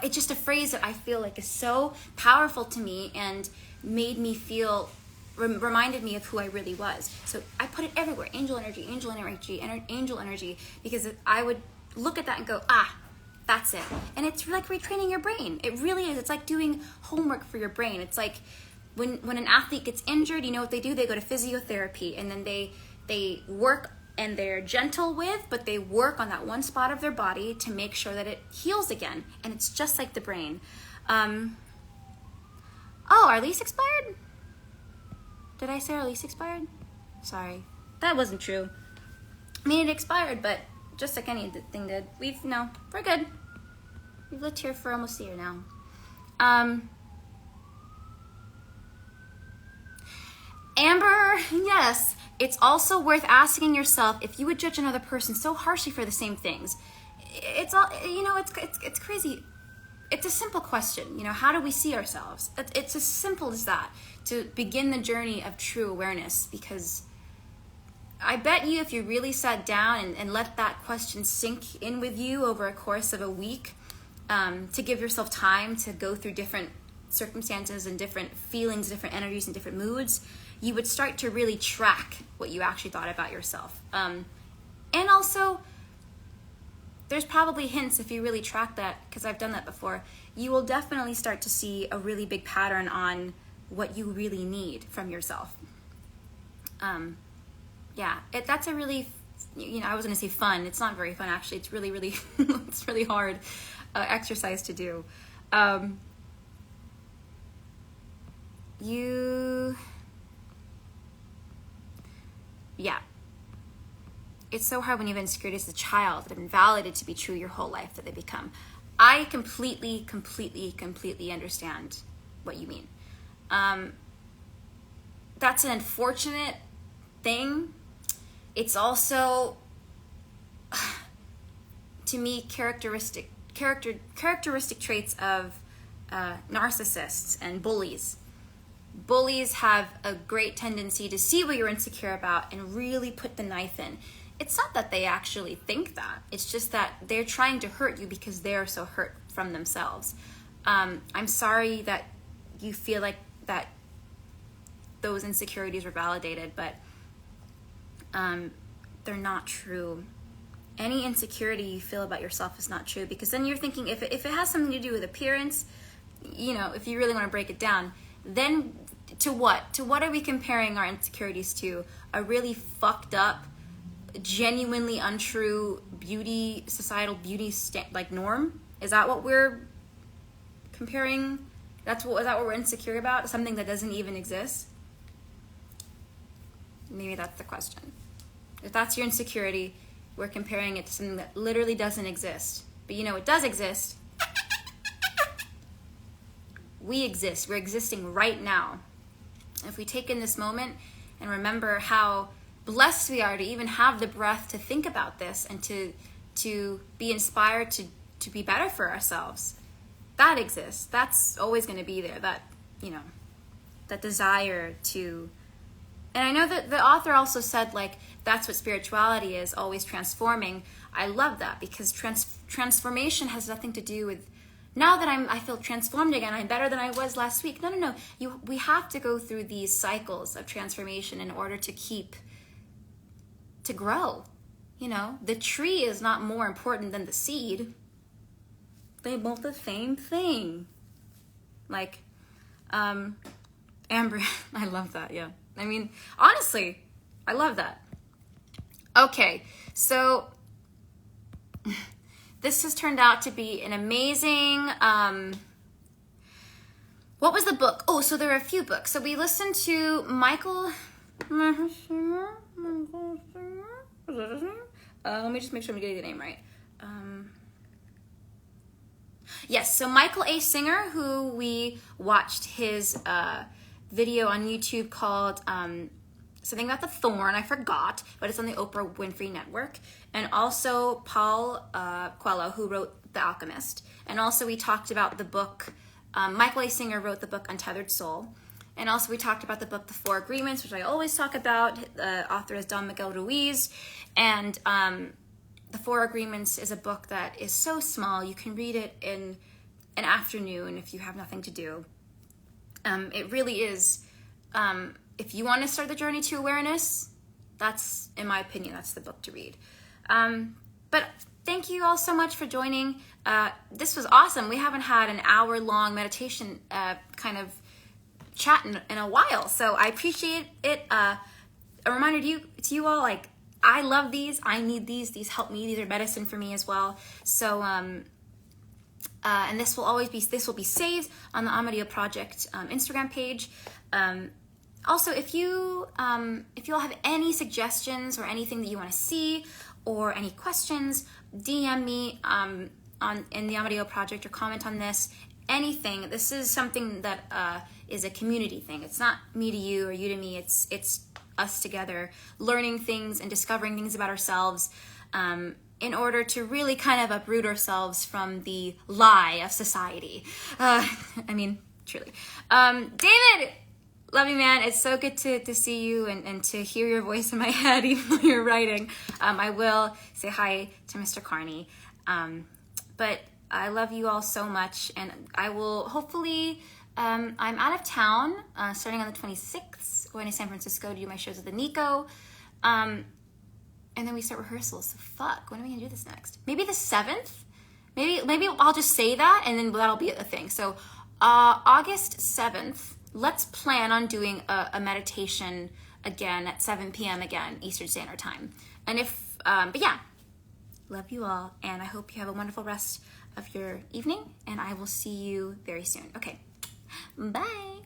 It's just a phrase that I feel like is so powerful to me and made me feel, reminded me of who I really was. So I put it everywhere, angel energy, angel energy, angel energy, because I would look at that and go, that's it. And it's like retraining your brain. It really is. It's like doing homework for your brain. It's like when an athlete gets injured, you know what they do? They go to physiotherapy, and then they work, and they're gentle with, but they work on that one spot of their body to make sure that it heals again. And it's just like the brain. Our lease expired? Did I say our lease expired? Sorry. That wasn't true. I mean, it expired, but just like anything did. We're good. We've lived here for almost a year now. Amber, yes. It's also worth asking yourself if you would judge another person so harshly for the same things. It's all, it's crazy. It's a simple question. How do we see ourselves? It's as simple as that, to begin the journey of true awareness, because I bet you if you really sat down and let that question sink in with you over a course of a week, to give yourself time to go through different circumstances and different feelings, different energies, and different moods, you would start to really track what you actually thought about yourself. And also, there's probably hints if you really track that, because I've done that before. You will definitely start to see a really big pattern on what you really need from yourself. That's a really, I was going to say fun. It's not very fun, actually. It's really, really, it's really hard exercise to do. It's so hard when you have insecurities as a child that have been validated to be true your whole life that they become. I completely understand what you mean. That's an unfortunate thing. It's also, to me, characteristic traits of narcissists and bullies. Bullies have a great tendency to see what you're insecure about and really put the knife in. It's not that they actually think that. It's just that they're trying to hurt you because they're so hurt from themselves. I'm sorry that you feel like that those insecurities were validated, but they're not true. any insecurity you feel about yourself is not true, because then you're thinking if it has something to do with appearance, if you really want to break it down, then to what are we comparing our insecurities to? A really fucked up, genuinely untrue societal beauty norm? Is that what we're comparing? Is that what we're insecure about? Something that doesn't even exist? Maybe that's the question. If that's your insecurity, we're comparing it to something that literally doesn't exist. But it does exist. We exist. We're existing right now. If we take in this moment and remember how blessed we are to even have the breath to think about this and to be inspired to be better for ourselves, that exists. That's always going to be there. That desire to. And I know that the author also said, that's what spirituality is, always transforming. I love that, because transformation has nothing to do with, now that I feel transformed again, I'm better than I was last week. No. We have to go through these cycles of transformation in order to grow. The tree is not more important than the seed. They both the same thing. Amber, I love that, yeah. I mean, honestly, I love that. Okay, so this has turned out to be an amazing, what was the book? Oh, so there are a few books. So we listened to Michael, let me just make sure I'm getting the name right. Yes, so Michael A. Singer, who we watched his video on YouTube called something about the thorn. I forgot, but it's on the Oprah Winfrey Network. And also Paul Coelho, who wrote The Alchemist. And also we talked about the book, Michael A. Singer wrote the book Untethered Soul. And also we talked about the book The Four Agreements, which I always talk about. The author is Don Miguel Ruiz. And The Four Agreements is a book that is so small. You can read it in an afternoon if you have nothing to do. It really is, if you want to start the journey to awareness, that's, in my opinion, that's the book to read. But thank you all so much for joining. This was awesome. We haven't had an hour-long meditation kind of chat in a while, so I appreciate it. A reminder to you all, I love these. I need these. These help me. These are medicine for me as well. So, and this will be saved on the Amadio Project Instagram page. Also, if you all have any suggestions or anything that you want to see or any questions, DM me in the Amadio Project or comment on this. Anything. This is something that is a community thing. It's not me to you or you to me. It's us together learning things and discovering things about ourselves. In order to really kind of uproot ourselves from the lie of society. Truly. David, love you, man. It's so good to see you and to hear your voice in my head, even though you're writing. I will say hi to Mr. Carney. But I love you all so much, and I will hopefully, I'm out of town starting on the 26th, going to San Francisco to do my shows at the Nico. And then we start rehearsals. So fuck, when are we gonna do this next? Maybe the 7th? Maybe I'll just say that and then that'll be a thing. So August 7th, let's plan on doing a meditation again at 7 p.m. again, Eastern Standard Time. And but yeah, love you all. And I hope you have a wonderful rest of your evening. And I will see you very soon. Okay, bye.